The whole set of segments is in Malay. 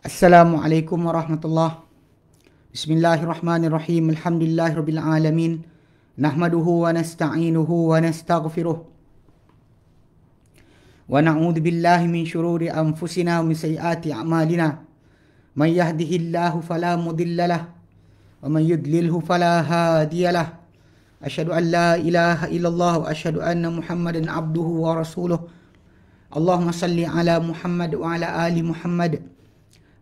Assalamualaikum warahmatullahi. Bismillahirrahmanirrahim. Alhamdulillahirabbil alamin. Nahmaduhu wa nasta'inuhu wa nastaghfiruh. Wa na'udzu billahi min syururi anfusina wa min sayyiati a'malina. Man yahdihillahu fala mudilla lahu wa man yudlilhu fala hadiya lahu. Asyhadu an la ilaha illallah wa asyhadu anna Muhammadan abduhu wa rasuluh. Allahumma salli ala Muhammad wa ala ali Muhammad.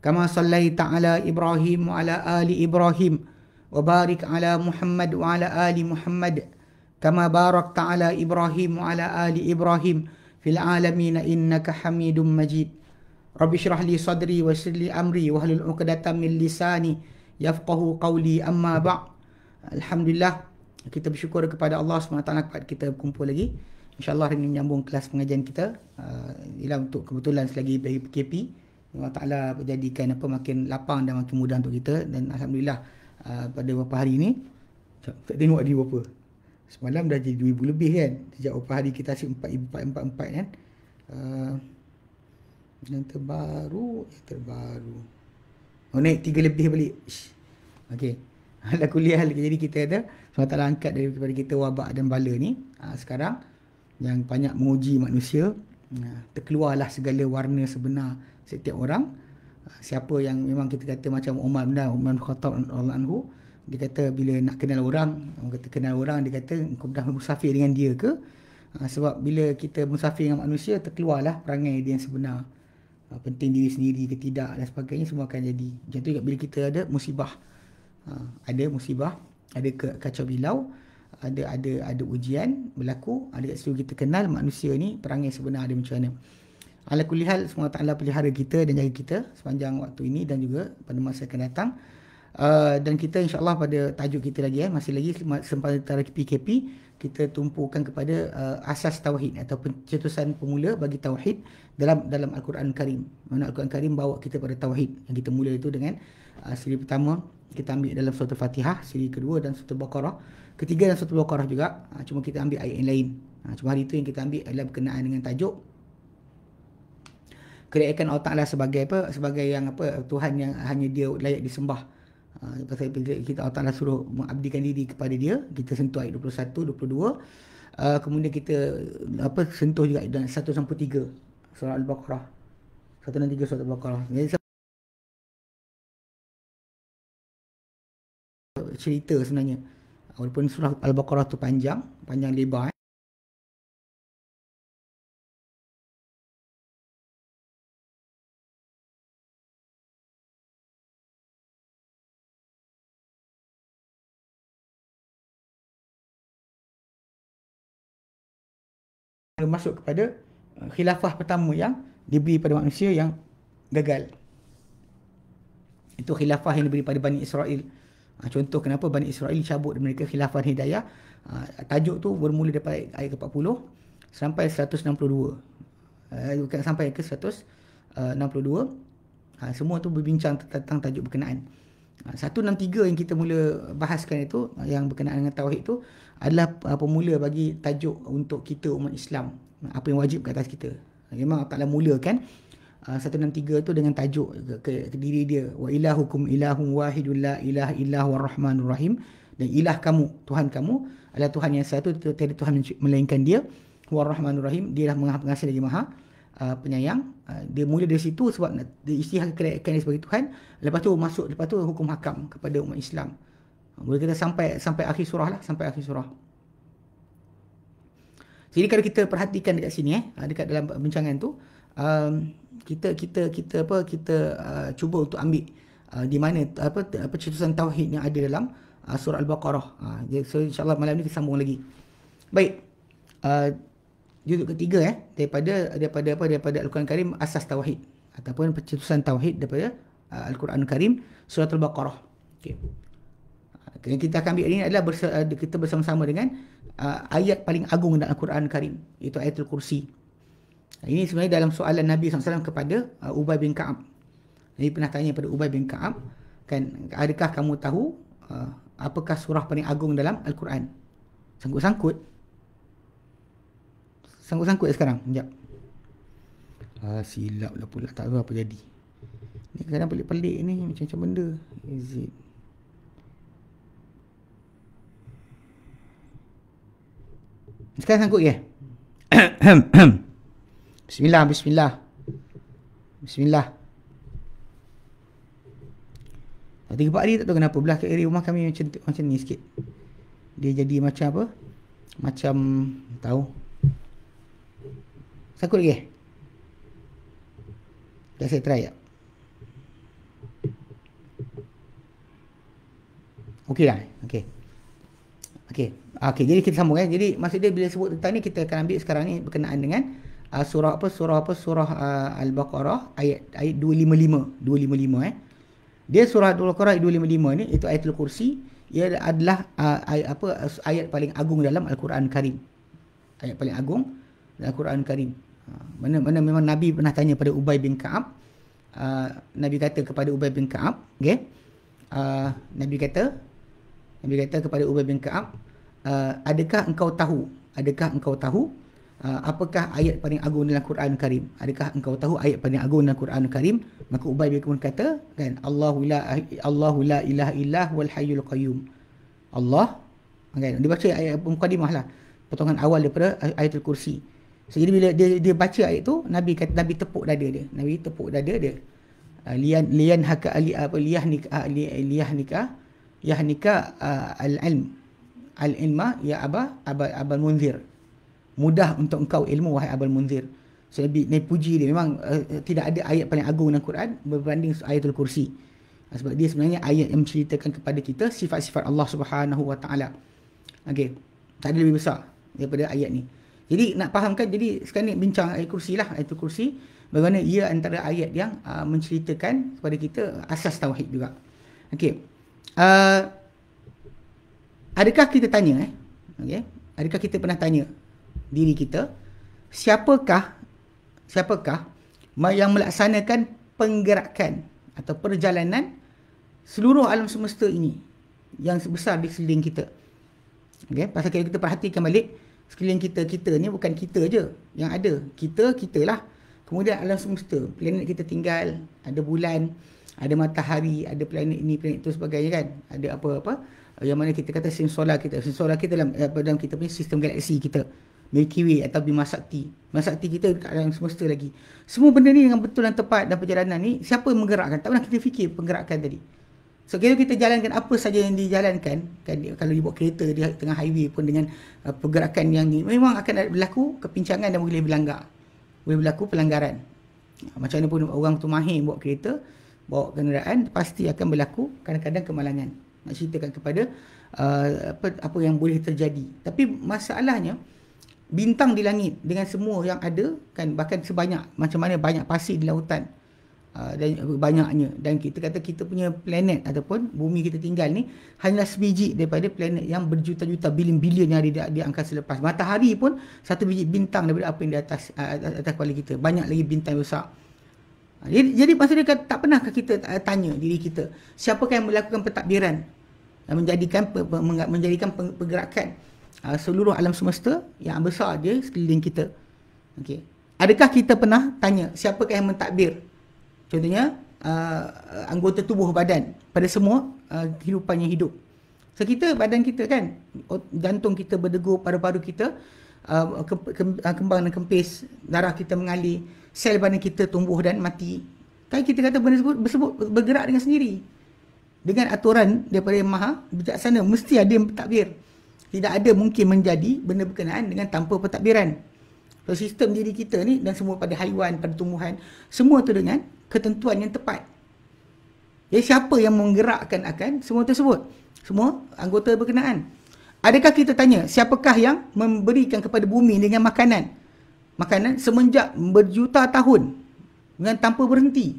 Kama sallaita ala Ibrahim wa ala ali Ibrahim wa barik ala Muhammad wa ala ali Muhammad kama barakta ala Ibrahim wa ala ali Ibrahim fil alamin innaka Hamidum Majid. Rabbi shrah li sadri wa yassir li amri wa hlul 'uqdatam min lisani yafqahu qawli, amma ba'. Alhamdulillah, kita bersyukur kepada Allah SWT kepada kita berkumpul lagi. InsyaAllah hari ini menyambung kelas pengajian kita. Ialah untuk kebetulan selagi bagi PKP, Allah Ta'ala menjadikan makin lapang dan makin mudah untuk kita. Dan Alhamdulillah pada beberapa hari ini, tak tengok ada berapa. Semalam dah jadi 2,000 lebih kan. Sejak beberapa hari kita asyik 4,444 kan. Yang terbaru. Oh, naik 3 lebih balik. Okey. Ala kuliah, jadi kita ada Allah Ta'ala angkat daripada kita wabak dan bala ni. Sekarang yang banyak menguji manusia, terkeluarlah segala warna sebenar setiap orang. Siapa yang memang kita kata macam Umar bin Khattab radhiyallahu anhu, dia kata bila nak kenal orang, orang kata kenal orang, dia kata kau dah musafir dengan dia ke? Sebab bila kita musafir dengan manusia, terkeluarlah perangai dia yang sebenar. Penting diri sendiri ke tidak dan sebagainya, semua akan jadi. Macam tu juga bila kita ada musibah. Ada musibah, ada kacau bilau, ada ujian berlaku, ada kat situ kita kenal manusia ni perangai sebenar dia macam mana. Ala kulli hal, semua Ta'ala pelihara kita dan jaga kita sepanjang waktu ini dan juga pada masa akan datang. Dan kita insyaAllah pada tajuk kita lagi, masih lagi sempena PKP, kita tumpukan kepada asas tauhid atau pencetusan pemula bagi tauhid dalam Al-Quran Karim. Mana Al-Quran Karim bawa kita pada tauhid. Yang kita mula itu dengan siri pertama kita ambil dalam surah Al-Fatihah, siri kedua dan surah Al-Baqarah, ketiga dan surah Al-Baqarah juga. Cuma kita ambil ayat yang lain. Cuma hari itu yang kita ambil adalah berkenaan dengan tajuk kelayakan Allah Ta'ala sebagai apa? Sebagai yang apa? Tuhan yang hanya dia layak disembah. Pasal kita Allah Ta'ala suruh mengabdikan diri kepada dia. Kita sentuh ayat 21, 22. Kemudian kita sentuh juga dan 163 surah Al-Baqarah. 163 surah Al-Baqarah. Jadi cerita sebenarnya. Walaupun surah Al-Baqarah tu panjang lebar. Masuk kepada khilafah pertama yang diberi pada manusia yang gagal. Itu khilafah yang diberi pada Bani Israel. Contoh kenapa Bani Israel cabut mereka khilafah hidayah. Tajuk tu bermula daripada ayat ke-40 sampai 162. Bukan sampai ke 162. Semua tu berbincang tentang tajuk berkenaan. 163 yang kita mula bahaskan itu, yang berkenaan dengan tauhid tu, adalah pemula bagi tajuk untuk kita umat Islam. Apa yang wajib ke atas kita. Memang Allah Ta'ala mulakan 163 tu dengan tajuk ke diri dia. Wa ilahukum ilahun wahidun la ilaha illahu ar-rahmanur rahim. Dan ilah kamu, Tuhan kamu adalah Tuhan yang satu, tiada Tuhan melainkan dia. Wa ar-rahmanur rahim. Dia adalah Maha Pengasih lagi Maha Penyayang. Dia mula dari situ sebab dia isytihar kelayakan dia sebagai Tuhan. Lepas tu hukum hakam kepada umat Islam. Boleh kita sampai akhir surah lah, sampai akhir surah. Jadi kalau kita perhatikan dekat sini dekat dalam bincangan tu, kita cuba untuk ambil di mana cetusan tauhid yang ada dalam surah Al-Baqarah. So insya-Allah malam ni kita sambung lagi. Baik. juzuk ketiga daripada Al-Quran Karim, asas tauhid ataupun pencetusan tauhid daripada Al-Quran Karim, surah Al-Baqarah. Okey. Yang kita akan ambil ini adalah kita bersama-sama dengan ayat paling agung dalam Al-Quran Karim, iaitu ayatul kursi. Ini sebenarnya dalam soalan Nabi SAW kepada Ubay bin Ka'ab. Nabi pernah tanya kepada Ubay bin Ka'ab, kan, adakah kamu tahu apakah surah paling agung dalam Al-Quran? Sangkut-sangkut sekarang. Sekejap. Silap lah pula, tak tahu apa jadi. Ni kadang pelik-pelik ni, macam-macam benda. Is it? Sekarang sangkut ke? Bismillah. Tiga 4 hari tak tahu kenapa belah area rumah kami macam ni sikit. Dia jadi macam apa? Macam tahu. Sangkut lagi? Dah saya try tak? Okey dah. Okey, jadi kita sambung kan. Jadi maksud dia bila sebut tentang ni, kita akan ambil sekarang ni berkenaan dengan surah Al-Baqarah ayat 255 Dia surah Al-Baqarah ayat 255 ni, itu ayatul kursi. Ia adalah ayat paling agung dalam Al-Quran Karim. Ayat paling agung dalam Al-Quran Karim. Mana memang Nabi pernah tanya pada Ubay bin Ka'ab. Nabi kata kepada Ubay bin Ka'ab, okey. Nabi kata kepada Ubay bin Ka'ab, adakah engkau tahu apakah ayat paling agung dalam Quran Karim? Adakah engkau tahu ayat paling agung dalam Quran Karim? Maka Ubay bin Ka'ab kata, kan, Allahu la ilaha illa huwal hayyul qayyum. Allah, kan, dia baca ayat mukadimah lah, potongan awal daripada ayatul kursi. So, jadi bila dia baca ayat tu, Nabi tepuk dada dia. Liyan haka yahnika al-ilma ya abal munzir. Mudah untuk engkau ilmu, wahai Abul Munzir. So, Nabi puji dia. Memang tidak ada ayat paling agung dalam Quran berbanding ayatul kursi. Sebab dia sebenarnya ayat yang menceritakan kepada kita sifat-sifat Allah Subhanahu Wa Taala. Okey, tak ada lebih besar daripada ayat ni. Jadi nak fahamkan, jadi sekarang ni bincang ayatul kursi lah. Ayatul kursi, bagaimana ia antara ayat yang menceritakan kepada kita asas tauhid juga. Okey. Adakah kita tanya adakah kita pernah tanya diri kita, siapakah yang melaksanakan penggerakan atau perjalanan seluruh alam semesta ini yang sebesar di sekeliling kita? Okey, pasal kita perhatikan balik sekeliling kita ni bukan kita je yang ada. Kita lah. Kemudian alam semesta, planet kita tinggal, ada bulan, ada matahari, ada planet ini, planet itu sebagainya, kan. Ada apa-apa yang mana kita kata sistem solar kita dalam kita punya sistem galaksi kita, Milky Way atau Bima Sakti. Bima Sakti kita dekat alam semesta lagi. Semua benda ni dengan betul dan tepat dan perjalanan ni, siapa yang menggerakkan? Tak pernah kita fikir penggerakan tadi. So, kalau kita jalankan apa saja yang dijalankan, kan, kalau dibuat kereta di tengah highway pun dengan pergerakan yang ni, memang akan berlaku kepincangan dan boleh berlanggar. Boleh berlaku pelanggaran. Macam mana pun orang tu mahir bawa kereta, bawa kenderaan, pasti akan berlaku kadang-kadang kemalangan. Nak ceritakan kepada apa yang boleh terjadi. Tapi masalahnya, bintang di langit dengan semua yang ada, kan, bahkan sebanyak macam mana banyak pasir di lautan, dan banyaknya, dan kita kata kita punya planet ataupun bumi kita tinggal ni hanyalah sebiji daripada planet yang berjuta-juta bilion-bilion yang ada di angkasa lepas. Matahari pun satu biji bintang daripada apa yang di atas kepala kita. Banyak lagi bintang besar. Jadi maksudnya, tak pernahkah kita tanya diri kita, siapakah yang melakukan pentadbiran dan menjadikan pergerakan seluruh alam semesta yang besar dia sekeliling kita? Okey. Adakah kita pernah tanya siapakah yang mentadbir? Contohnya anggota tubuh badan pada semua kehidupan yang hidup. So, badan kita, kan, jantung kita berdegup, paru-paru kita kembang dan kempis, darah kita mengalir, sel badan kita tumbuh dan mati. Kan kita kata benda tersebut bergerak dengan sendiri. Dengan aturan daripada Yang Maha Bijaksana, mesti ada yang pentadbir. Tidak ada mungkin menjadi benda berkenaan dengan tanpa pentadbiran. So, sistem diri kita ni dan semua pada haiwan, pada tumbuhan, semua tu dengan ketentuan yang tepat. Jadi siapa yang menggerakkan akan semua tersebut? Semua anggota berkenaan. Adakah kita tanya siapakah yang memberikan kepada bumi dengan makanan? makanan semenjak berjuta tahun dengan tanpa berhenti.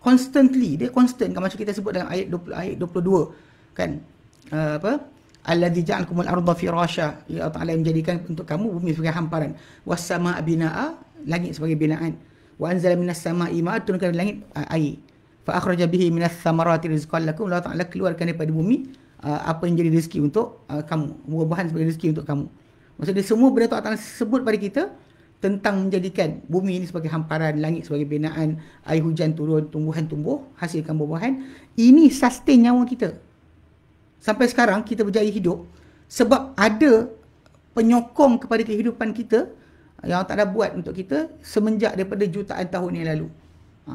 Constantly, dia constant kan, macam kita sebut dalam ayat 20, ayat 22 kan, apa, allazi ja'alakumul arda firasha, ya Allah Taala menjadikan untuk kamu bumi sebagai hamparan, was samaa binaa, langit sebagai binaan, wa anzala minas samaa'i ma'an, turunkan dari langit air, fa akhraja bihi minas samarati rizqan lakum, Allah Taala keluarkan daripada bumi apa yang jadi rezeki untuk kamu, buah-buahan sebagai rezeki untuk kamu. Maksudnya semua benda tu Allah Taala sebut pada kita tentang menjadikan bumi ini sebagai hamparan, langit sebagai binaan, air hujan turun, tumbuhan tumbuh, hasilkan buah-buahan. Ini sustain nyawa kita. Sampai sekarang kita berjaya hidup sebab ada penyokong kepada kehidupan kita yang tak ada buat untuk kita semenjak daripada jutaan tahun yang lalu.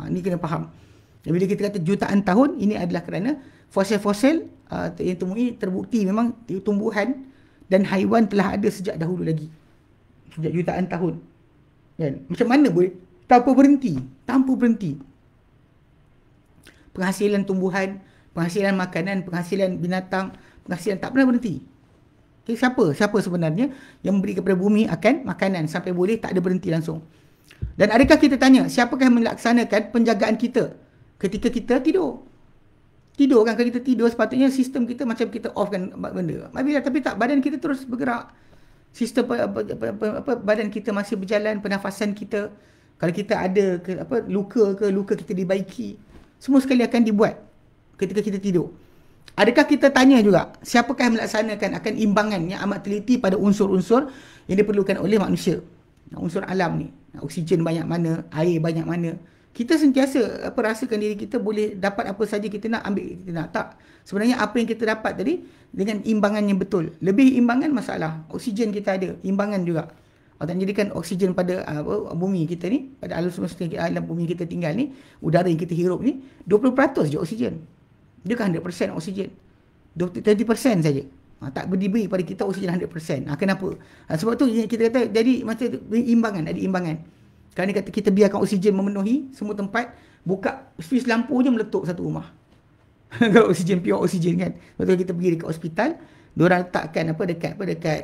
Ini kena faham. Dan bila kita kata jutaan tahun, ini adalah kerana fosil-fosil yang temui terbukti memang tumbuhan dan haiwan telah ada sejak dahulu lagi. Sejak jutaan tahun. Kan? Macam mana boleh tanpa berhenti? Tanpa berhenti. Penghasilan tumbuhan, penghasilan makanan, penghasilan binatang, penghasilan tak pernah berhenti. Okay, siapa sebenarnya yang memberi kepada bumi akan makanan sampai boleh tak ada berhenti langsung? Dan adakah kita tanya, siapakah yang melaksanakan penjagaan kita ketika kita tidur? Tidur kan, kalau kita tidur sepatutnya sistem kita macam kita off kan benda. Tapi tak, badan kita terus bergerak. Sistem badan kita masih berjalan, pernafasan kita, kalau kita ada luka kita dibaiki, semua sekali akan dibuat ketika kita tidur. Adakah kita tanya juga, siapakah yang melaksanakan akan imbangan yang amat teliti pada unsur-unsur yang diperlukan oleh manusia, unsur alam ni, oksigen banyak mana, air banyak mana. Kita sentiasa rasakan diri kita boleh dapat apa saja kita nak, ambil kita nak. Tak. Sebenarnya apa yang kita dapat tadi dengan imbangan yang betul. Lebih imbangan masalah. Oksigen kita ada, imbangan juga. Allah jadikan oksigen pada bumi kita ni, pada alam semesta alam bumi kita tinggal ni, udara yang kita hirup ni, 20% je oksigen. Dia kan 100% oksigen. 30% saja. Tak diberi pada kita oksigen 100%. Kenapa? Sebab tu kita kata jadi macam imbangan, ada imbangan. Kerana kita biarkan oksigen memenuhi semua tempat, buka fuse lampu je meletup satu rumah. Kalau oksigen, pure oksigen kan. Betul, kita pergi dekat hospital, diorang letakkan dekat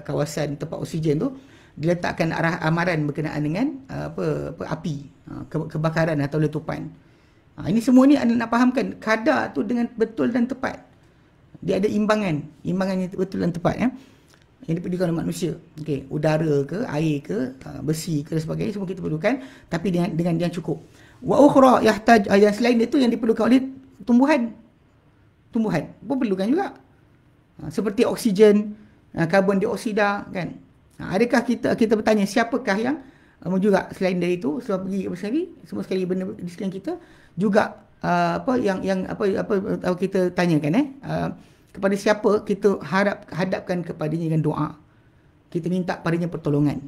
kawasan tempat oksigen tu, diletakkan arah amaran berkenaan dengan api, kebakaran atau letupan. Ini semua ni anda nak fahamkan kadar tu dengan betul dan tepat. Dia ada imbangan yang betul dan tepat ya. Yang diperlukan oleh manusia. Okey, udara ke, air ke, besi ke dan sebagainya, semua kita perlukan, tapi dengan yang cukup. Wa ukhra yahtaj, yang selain itu yang diperlukan oleh tumbuhan pun perlukan juga. Seperti oksigen, karbon dioksida kan. Adakah kita bertanya siapakah yang juga selain dari itu, sebab pergi semua sekali benda di sekeliling kita juga yang kita tanyakan kepada siapa kita hadapkan kepadanya dengan doa. Kita minta padanya pertolongan.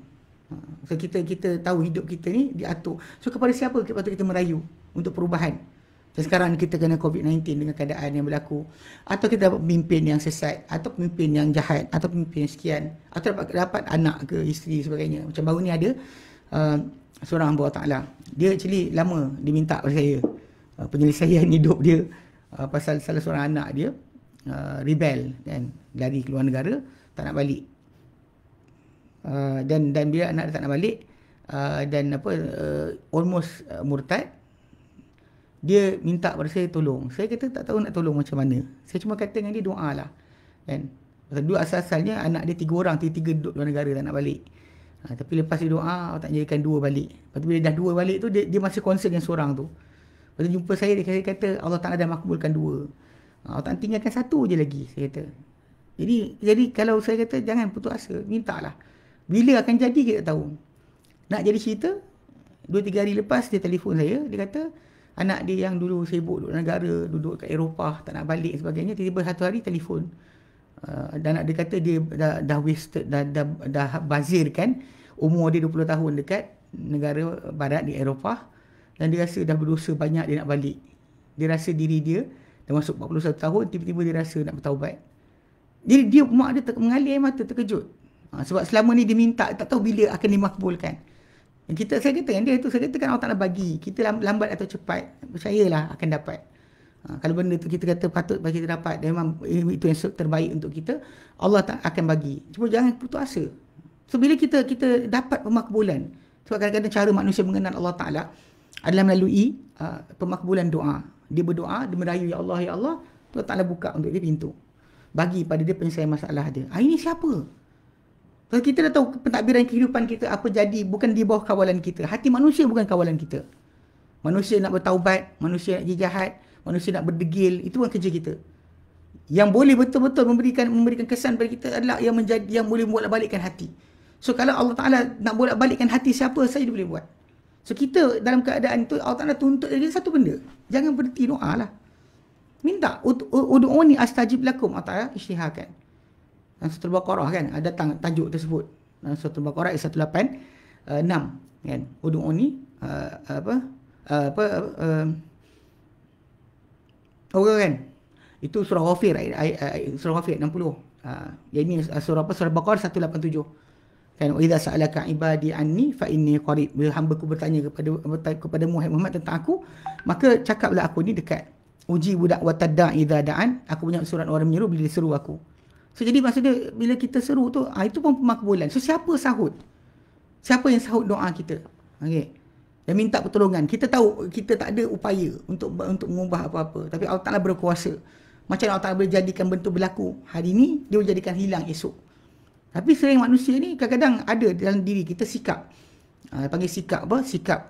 So kita tahu hidup kita ni diatur. So kepada siapa kita merayu untuk perubahan? Dan sekarang kita kena COVID-19 dengan keadaan yang berlaku, atau kita dapat pemimpin yang sesat, atau pemimpin yang jahat, atau pemimpin yang sekian, atau dapat anak ke isteri sebagainya. Macam baru ni ada seorang hamba Allah, dia actually lama diminta pada saya penyelesaian hidup dia pasal salah seorang anak dia rebel dan lari keluar negara, tak nak balik. Dan bila anak dia tak nak balik dan almost murtad, dia minta pada saya tolong. Saya kata tak tahu nak tolong macam mana. Saya cuma kata dengan dia doa lah kan. Pasal dua asal-asalnya anak dia 3 orang, tiga duduk luar negara tak nak balik. Tapi lepas dia doa, Allah tak jadikan 2 balik. Lepas tu bila dah 2 balik tu, dia masih concern yang seorang tu. Lepas tu jumpa saya, dia kata Allah Ta'ala dah makbulkan 2. Allah Ta'ala tinggalkan 1 je lagi, saya kata. Jadi kalau saya kata jangan putus asa, mintalah. Bila akan jadi kita tahu. Nak jadi cerita, 2-3 hari lepas dia telefon saya, dia kata anak dia yang dulu sibuk duduk negara, duduk kat Eropah, tak nak balik sebagainya, tiba-tiba satu hari telefon. Dan anak dia kata dia dah wasted, dah bazirkan umur dia 20 tahun dekat negara barat di Eropah, dan dia rasa dah berdosa banyak, dia nak balik. Dia rasa diri dia dah masuk 41 tahun, tiba-tiba dia rasa nak bertaubat. Jadi dia, mak dia mengalir air mata, terkejut. Sebab selama ni dia minta, tak tahu bila akan dimakbulkan. Saya kata dengan dia tu, saya katakan Allah Ta'ala bagi. Kita lambat atau cepat, percayalah akan dapat. Kalau benda tu kita kata patut bagi kita dapat, dan memang itu yang terbaik untuk kita, Allah tak akan bagi. Cuma jangan putus asa. So bila kita dapat pemakbulan, sebab kadang-kadang cara manusia mengenal Allah Ta'ala adalah melalui pemakbulan doa. Dia berdoa, dia merayu, ya Allah, ya Allah, Allah Ta'ala buka untuk dia pintu, bagi pada dia penyelesaian masalah dia. Ini siapa? Kalau kita dah tahu pentadbiran kehidupan kita apa jadi, bukan di bawah kawalan kita. Hati manusia bukan kawalan kita. Manusia nak bertaubat, manusia nak jadi jahat, manusia nak berdegil, itu bukan kerja kita. Yang boleh betul-betul memberikan kesan pada kita adalah yang boleh bolak-balikkan hati. So kalau Allah Ta'ala nak bolak-balikkan hati siapa saja dia boleh buat. So kita dalam keadaan itu Allah Ta'ala tuntut dia satu benda. Jangan berhenti doa lah. Minta. Udu'uni astajib lakum. Allah Ta'ala isytiharkan. Dalam surah Al-Baqarah kan ada tajuk tersebut. Dalam surah Al-Baqarah ayat 186 kan. Udu'uni kan. Itu surah Ghafir surah Ghafir 60. Ini surah Surah Baqarah 187. Kan idza sa'alaka ibadi anni fa inni qarib. Bila hamba-Ku bertanya kepada Muhammad tentang aku, maka cakaplah aku ni dekat. Uji budak wa tadda idza da'an. Aku punya surat orang menyeru bila diseru aku. So jadi maksudnya bila kita seru tu, itu pun pemakbulan. So siapa sahut? Siapa yang sahut doa kita? Okey. Dan minta pertolongan. Kita tahu kita tak ada upaya untuk mengubah apa-apa, tapi Allah Ta'ala berkuasa. Macam Allah Ta'ala boleh jadikan bentuk berlaku hari ni, dia boleh jadikan hilang esok. Tapi sering manusia ni kadang-kadang ada dalam diri kita sikap, panggil sikap apa? Sikap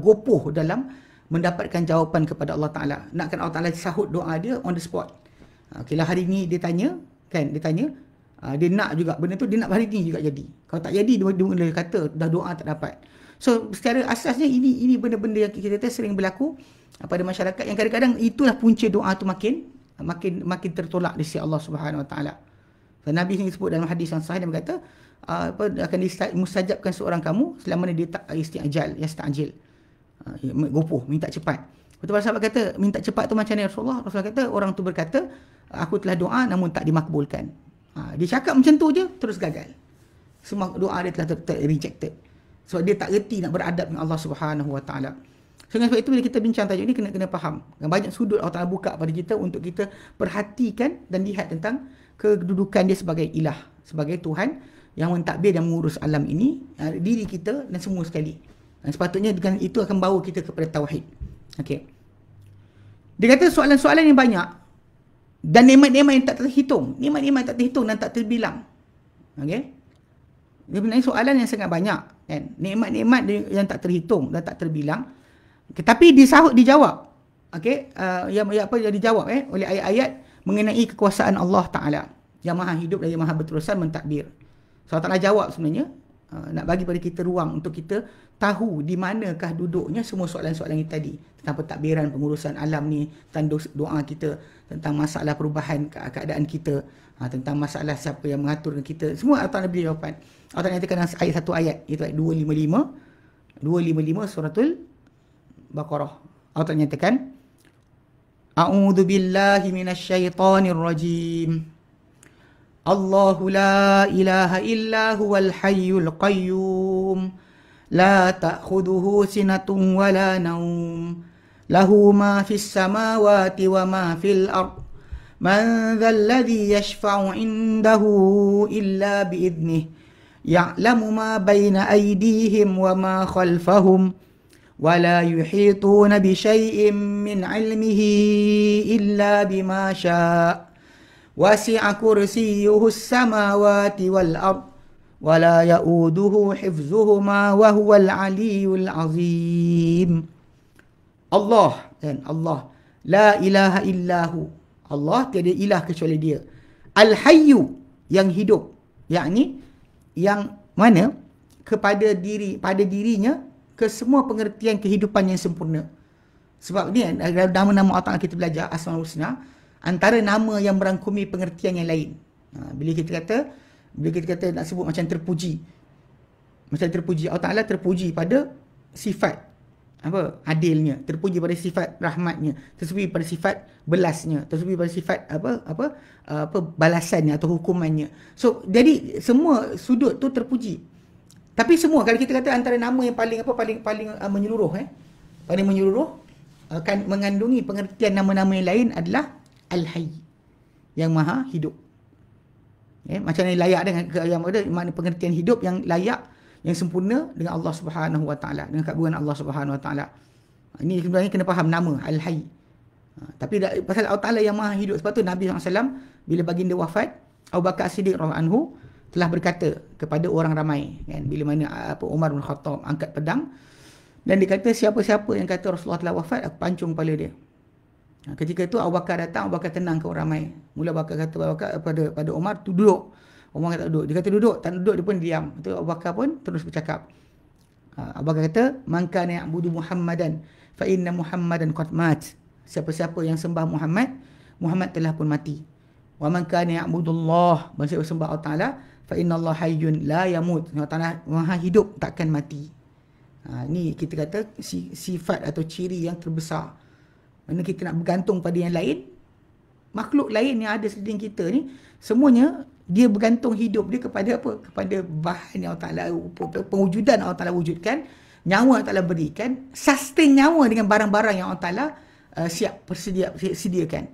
gopoh dalam mendapatkan jawapan kepada Allah Ta'ala. Nakkan Allah Ta'ala sahut doa dia on the spot. Okay lah, hari ni dia tanya, kan? Dia tanya, dia nak juga benda tu, dia nak hari ni juga jadi. Kalau tak jadi, dia kata dah doa tak dapat. So secara asasnya ini benda-benda yang kita sering berlaku pada masyarakat, yang kadang-kadang itulah punca doa tu makin tertolak di sisi Allah Subhanahu Wa Taala. Nabi sendiri sebut dalam hadis yang sahih, dia berkata akan mustajabkan seorang kamu selama dia tak yasta'jil, gopoh, minta cepat. Betul, para sahabat kata minta cepat tu macam ni Rasulullah. Rasulullah kata orang tu berkata aku telah doa namun tak dimakbulkan. Dia cakap macam tu je terus gagal. Semua doa dia telah rejected. Sebab dia tak reti nak beradab dengan Allah Subhanahu Wa Taala. So, sebab itu bila kita bincang tajuk ni kena faham. Banyak sudut Allah Ta'ala buka pada kita untuk kita perhatikan dan lihat tentang kedudukan dia sebagai ilah, sebagai Tuhan yang mentadbir dan mengurus alam ini, diri kita dan semua sekali. Dan sepatutnya dengan itu akan bawa kita kepada tauhid. Okey. Dia kata soalan-soalan yang banyak dan nikmat-nikmat yang tak terhitung. Nikmat-nikmat yang tak terhitung dan tak terbilang. Okey. Dia sebenarnya soalan yang sangat banyak, kan? Nikmat-nikmat yang tak terhitung dan tak terbilang. Tapi dijawab. Okey, yang dijawab oleh ayat-ayat mengenai kekuasaan Allah Taala yang Maha hidup dan yang Maha berterusan mentadbir. So Allah Taala jawab sebenarnya, nak bagi pada kita ruang untuk kita tahu di manakah duduknya semua soalan-soalan ini tadi, tentang pentadbiran pengurusan alam ni, tentang doa kita, tentang masalah perubahan keadaan kita, tentang masalah siapa yang mengaturkan kita. Semua Allah Taala beri jawapan. Allah Taala nyatakan dalam ayat satu ayat, iaitu ayat 255 suratul Baqarah. Allah Taala nyatakan, A'udzu billahi minasyaitonir rajim. Allahu la ilaha illa huwal hayyul qayyum. La ta'khudhuhu sinatun wa la naum. Lahu ma fis samawati wa ma fil ard. Man dhal ladzi yashfa'u 'indahu illa bi idnihi. Ya'lamu ma baina aydihim wa ma khalfahum. ولا يحيطون بشيء من علمه إلا بما شاء وسع كرسيه السماوات والأرض ولا يؤوده حفظهما وهو العلي العظيم. Allah la ilaha illahu, Allah tiada ilah kecuali dia. Al-Hayyu, yang hidup, yakni yang mana pada dirinya ke semua pengertian kehidupan yang sempurna. Sebab ni dalam nama Allah Ta'ala kita belajar Asmaul Husna, antara nama yang merangkumi pengertian yang lain. Bila kita kata nak sebut macam terpuji, Allah Ta'ala terpuji pada sifat adilnya, terpuji pada sifat rahmatnya, terpuji pada sifat belasnya, terpuji pada sifat balasannya atau hukumannya. So jadi semua sudut tu terpuji. Tapi semua kalau kita kata antara nama yang paling menyeluruh, paling menyeluruh akan mengandungi pengertian nama-nama yang lain adalah Al-Hayy, yang Maha hidup. Macam mana layak dengan yang ada makna pengertian hidup yang layak, yang sempurna dengan Allah Subhanahu Wa Taala, dengan keagungan Allah Subhanahu Wa Taala. Ini sebenarnya kena faham nama Al-Hayy. Tapi pasal Allah Taala yang Maha Hidup, sebab tu Nabi SAW bila baginda wafat, Abu Bakar Siddiq radhiyallahu anhu telah berkata kepada orang ramai, kan, bila mana Umar bin Khattab angkat pedang dan dia kata, siapa-siapa yang kata Rasulullah telah wafat, aku pancung kepala dia. Ketika itu Abu Bakar datang, Abu Bakar tenang ke orang ramai. Mula Abu Bakar kata pada Umar, tu duduk. Umar kata duduk. Dia kata duduk, tak duduk dia pun diam. Itu Abu Bakar pun terus bercakap. Abu Bakar kata, man kana ya'budu Muhammadan fa inna Muhammadan qad mat. Siapa-siapa yang sembah Muhammad, Muhammad telah pun mati. Wa man kana ya'budu Allah, siapa sembah Allah Taala, fa inna Allah hayyun la yamut. Allah Taala Maha hidup, takkan mati. Ni kita kata sifat atau ciri yang terbesar. Mana kita nak bergantung pada yang lain, makhluk lain yang ada sekeliling kita ni, semuanya dia bergantung hidup dia kepada apa? Kepada bahan yang Allah Ta'ala, pewujudan Allah Ta'ala wujudkan, nyawa Allah Ta'ala berikan, sustain nyawa dengan barang-barang yang Allah Ta'ala sediakan.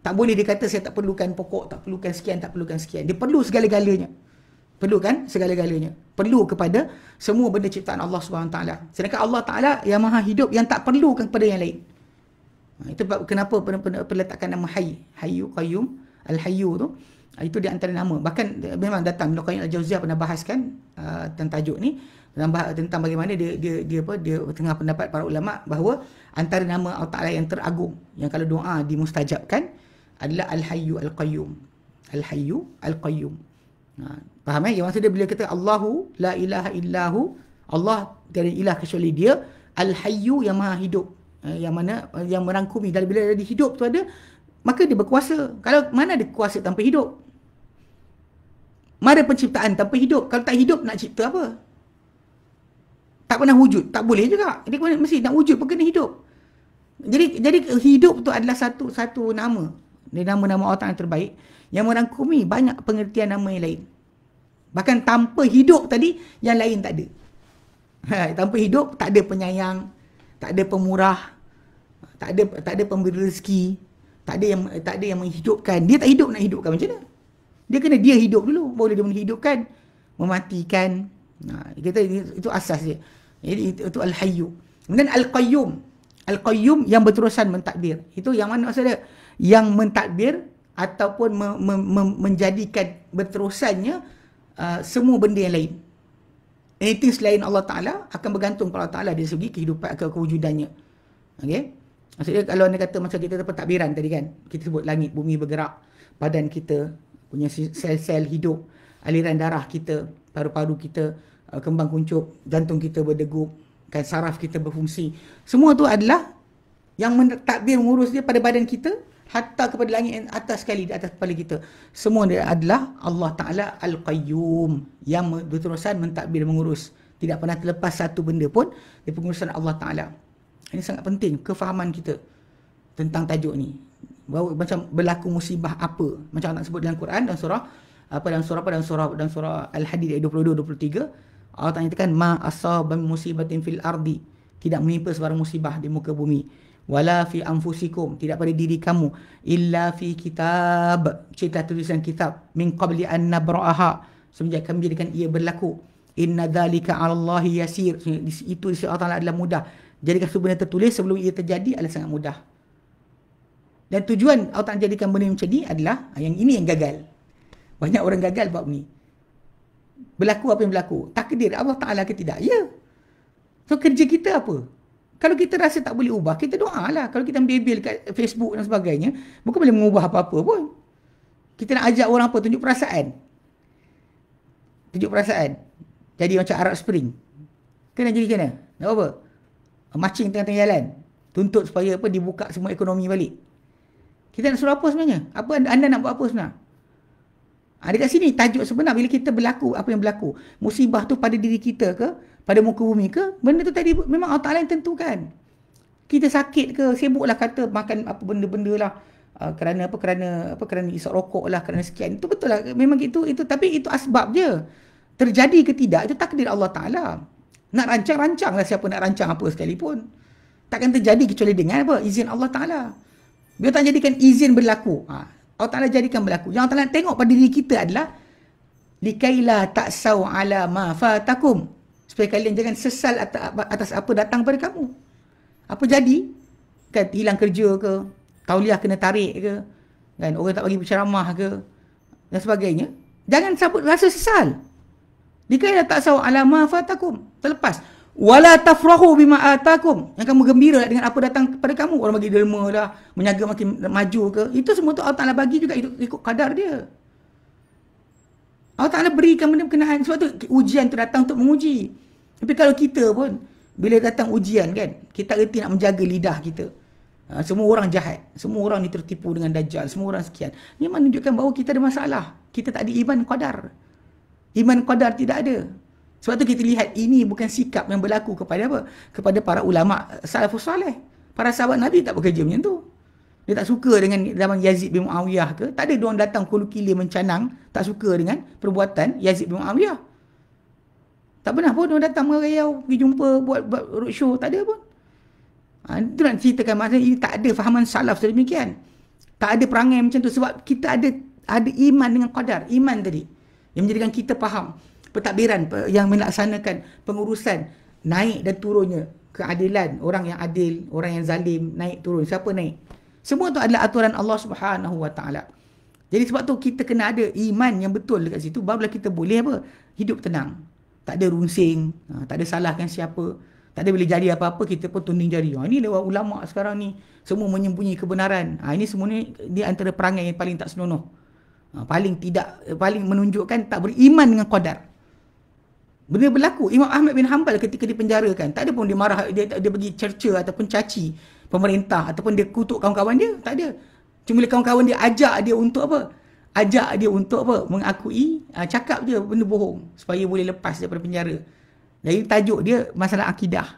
Tak boleh dia kata saya tak perlukan pokok, tak perlukan sekian, tak perlukan sekian. Dia perlu segala-galanya. Perlu kan segala-galanya. Perlu kepada semua benda ciptaan Allah SWT. Sedangkan Allah Ta'ala yang Maha Hidup, yang tak perlukan kepada yang lain. Itu kenapa peletakan nama Hayyu Qayyum, Al-Hayyu tu, itu di antara nama. Bahkan memang datang Ibnu Qayyim Al-Jauziyah pernah bahaskan tentang tajuk ni, tentang bagaimana dia tengah pendapat para ulama bahawa antara nama Allah Ta'ala yang teragung, yang kalau doa dimustajabkan, adalah Al-Hayyu Al-Qayyum. Al-Hayyu Al-Qayyum. Faham Yang maksud dia bila kata Allahu la ilaha illahu, Allah tiada ilah kecuali dia, Al-Hayyu yang Maha Hidup, yang mana yang merangkumi. Dan bila dia hidup tu ada, maka dia berkuasa. Kalau mana ada kuasa tanpa hidup? Mana penciptaan tanpa hidup? Kalau tak hidup, nak cipta apa? Tak pernah wujud, tak boleh juga. Dia mesti nak wujud pun kena hidup. Jadi hidup tu adalah satu nama. Dia nama-nama Allah yang terbaik yang merangkumi banyak pengertian nama yang lain. Bahkan tanpa hidup tadi, yang lain tak ada. Tanpa hidup, tak ada penyayang, tak ada pemurah, tak ada pemberi rezeki, tak ada yang menghidupkan. Dia tak hidup, nak hidupkan macam mana? Dia kena dia hidup dulu, baru dia menghidupkan, mematikan. Kita itu asas dia. Jadi itu Al-Hayyu. Kemudian Al-Qayyum. Al-Qayyum yang berterusan mentadbir. Itu yang mana maksudnya? Yang mentadbir ataupun menjadikan berterusannya semua benda yang lain. Anything selain Allah Ta'ala akan bergantung pada Allah Ta'ala dari segi kehidupan, kewujudannya. Okay? Maksudnya kalau anda kata macam kita pentadbiran tadi kan, kita sebut langit, bumi bergerak, badan kita punya sel-sel hidup, aliran darah kita, paru-paru kita kembang kuncup, jantung kita berdegup, kan, saraf kita berfungsi. Semua tu adalah yang mentadbir, mengurus dia pada badan kita, hatta kepada langit yang atas sekali, di atas kepala kita. Semua dia adalah Allah Ta'ala Al-Qayyum, yang berterusan mentadbir, mengurus. Tidak pernah terlepas satu benda pun di pengurusan Allah Ta'ala. Ini sangat penting kefahaman kita tentang tajuk ni. Bahawa macam berlaku musibah apa, macam Allah sebut dalam Quran, dalam surah Al-Hadid ayat 22-23, Allah Ta'ala nyatakan ma asaba musibatin fil ardi, tidak menimpa sebarang musibah di muka bumi, wala fi anfusikum, tidak pada diri kamu, illa fi kitab, cerita tulisan kitab, min qabli an nabra'aha, semenjak kami jadikan ia berlaku, inna dzalika 'ala Allahi yasir, itu di sisi Allah Ta'ala adalah mudah. Jadikan sesuatu benda tertulis sebelum ia terjadi adalah sangat mudah. Dan tujuan Allah Ta'ala jadikan benda macam ni adalah, yang ini yang gagal. Banyak orang gagal bab ni. Berlaku apa yang berlaku, takdir Allah Ta'ala ke tidak? Ya. So kerja kita apa? Kalau kita rasa tak boleh ubah, kita doa lah. Kalau kita ambil kat Facebook dan sebagainya, bukan boleh mengubah apa-apa pun. Kita nak ajak orang apa? Tunjuk perasaan. Tunjuk perasaan. Jadi macam Arab Spring. Kena jadi kena. Nak apa? Marching tengah-tengah jalan. Tuntut supaya apa? Dibuka semua ekonomi balik. Kita nak suruh apa sebenarnya? Apa anda nak buat apa sebenarnya? Dekat sini tajuk sebenar bila kita berlaku, apa yang berlaku. Musibah tu pada diri kita ke? Pada muka bumi ke? Benda tu tadi memang Allah Ta'ala yang tentukan. Kita sakit ke? Sibuklah kata makan apa benda-benda lah. Kerana isap rokok lah, kerana sekian. Itu betul lah. Memang itu. Tapi itu asbab je. Terjadi ke tidak, itu takdir Allah Ta'ala. Nak rancang lah, siapa nak rancang apa sekalipun. Takkan terjadi kecuali dengan apa? Izin Allah Ta'ala. Dia tak jadikan izin berlaku. Allah Ta'ala jadikan berlaku. Yang Allah Ta'ala tengok pada diri kita adalah likaila ta'sau ala ma fatakum, supaya kalian jangan sesal atas apa datang pada kamu. Apa jadi? Kan hilang kerja ke, tauliah kena tarik ke, kan orang tak bagi berceramah ke dan sebagainya. Jangan rasa sesal. Likaila ta'sau ala ma fatakum. Terlepas wala tafrahu bima atakum, yang kamu gembira dengan apa datang kepada kamu. Orang bagi derma lah, menyaga makin maju ke, itu semua tu Allah Ta'ala bagi juga, itu ikut kadar dia. Allah Ta'ala berikan benda berkenaan. Sebab tu ujian tu datang untuk menguji. Tapi kalau kita pun bila datang ujian kan, kita reti nak menjaga lidah kita. Semua orang jahat, semua orang ni tertipu dengan Dajjal, semua orang sekian. Ini menunjukkan bahawa kita ada masalah. Kita tak ada iman qadar. Iman qadar tidak ada. Sebab tu kita lihat ini bukan sikap yang berlaku kepada apa? Kepada para ulama salafus salih. Para sahabat Nabi tak bekerja macam tu. Dia tak suka dengan zaman Yazid bin Muawiyah ke, tak ada diorang datang kulu-kili mencanang, tak suka dengan perbuatan Yazid bin Muawiyah. Tak pernah pun diorang datang merayau, pergi jumpa, buat roadshow, tak ada pun. Itu nak ceritakan maksudnya ini tak ada fahaman salaf sedemikian. Tak ada perangai macam tu sebab kita ada iman dengan qadar, iman tadi yang menjadikan kita faham pentadbiran yang melaksanakan pengurusan naik dan turunnya, keadilan, orang yang adil, orang yang zalim, naik turun, siapa naik. Semua tu adalah aturan Allah Subhanahu Wa Taala. Jadi sebab tu kita kena ada iman yang betul dekat situ, barulah kita boleh apa? Hidup tenang. Tak ada runsing, tak ada salahkan siapa, tak ada boleh jadi apa-apa kita pun tunding jari. Ini lewat ulama sekarang ni semua menyembunyi kebenaran. Ini semua ni di antara perangai yang paling tak senonoh. Paling menunjukkan tak beriman dengan qadar. Benda berlaku. Imam Ahmad bin Hanbal ketika dipenjarakan, tak ada pun dia marah, dia bagi cerca ataupun caci pemerintah ataupun dia kutuk kawan-kawan dia, tak ada. Cuma kawan-kawan dia ajak dia untuk apa? Ajak dia untuk apa? Mengakui, cakap dia benda bohong supaya boleh lepas daripada penjara. Jadi tajuk dia masalah akidah.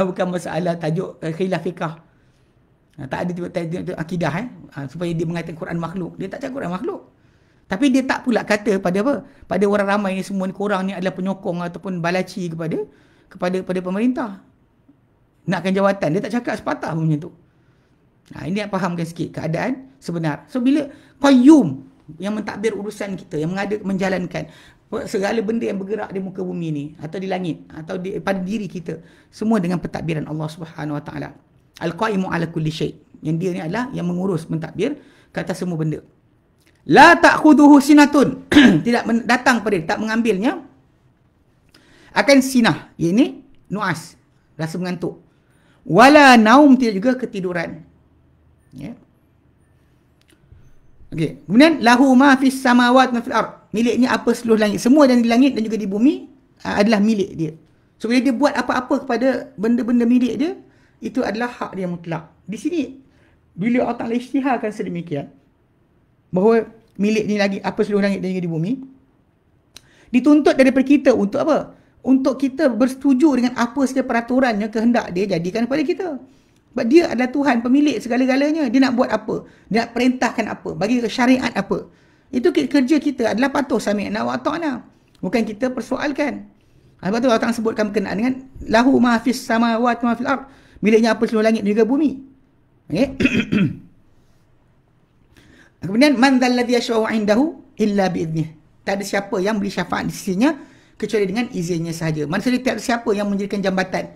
Bukan masalah tajuk khilaf fiqah. Tak ada tajuk akidah supaya dia mengatakan Quran makhluk. Dia tak cakap Quran makhluk. Tapi dia tak pula kata pada apa? Pada orang ramai ni semua ni korang ni adalah penyokong ataupun balaci kepada pemerintah. Nakkan jawatan. Dia tak cakap sepatah pun macam tu. Ini nak fahamkan sikit keadaan sebenar. So bila qayyum yang mentadbir urusan kita, yang menjalankan segala benda yang bergerak di muka bumi ni atau di langit atau pada diri kita, semua dengan pentadbiran Allah Subhanahu Wa Taala. Al-Qaimu ala kulli syai'. Yang dia ni adalah yang mengurus mentadbir ke atas semua benda. La ta'khuduhu sinatun. Tidak datang pada dia, tak mengambilnya akan sinah, ini nuas, rasa mengantuk. Wala naum, tidak juga ketiduran. Ya. Okey, kemudian lahu ma fis samawati ma fil ard. Miliknya apa seluruh langit, semua dan di langit dan juga di bumi adalah milik dia. So bila dia buat apa-apa kepada benda-benda milik dia, itu adalah hak dia mutlak. Di sini bila Allah Taala isytiharkan sedemikian bahawa milik ni lagi apa seluruh langit dan juga di bumi, dituntut daripada kita untuk apa? Untuk kita bersetuju dengan apa sahaja peraturan yang kehendak dia jadikan kepada kita. Sebab dia adalah Tuhan, pemilik segala-galanya. Dia nak buat apa? Dia nak perintahkan apa? Bagi syariat apa? Itu kerja kita adalah patuh sami'na wa ata'na. Bukan kita persoalkan. Sebab tu Allah Ta'ala sebutkan berkenaan dengan lahu ma fis samawati ma fil ard. Miliknya apa seluruh langit dan juga bumi. Okay? Kemudian man dzalladzi yashfa'u 'indahu illa bi'idnih. Tak ada siapa yang beri syafaat di sisinya kecuali dengan izinnya sahaja. Maksudnya tak ada siapa yang menjadikan jambatan,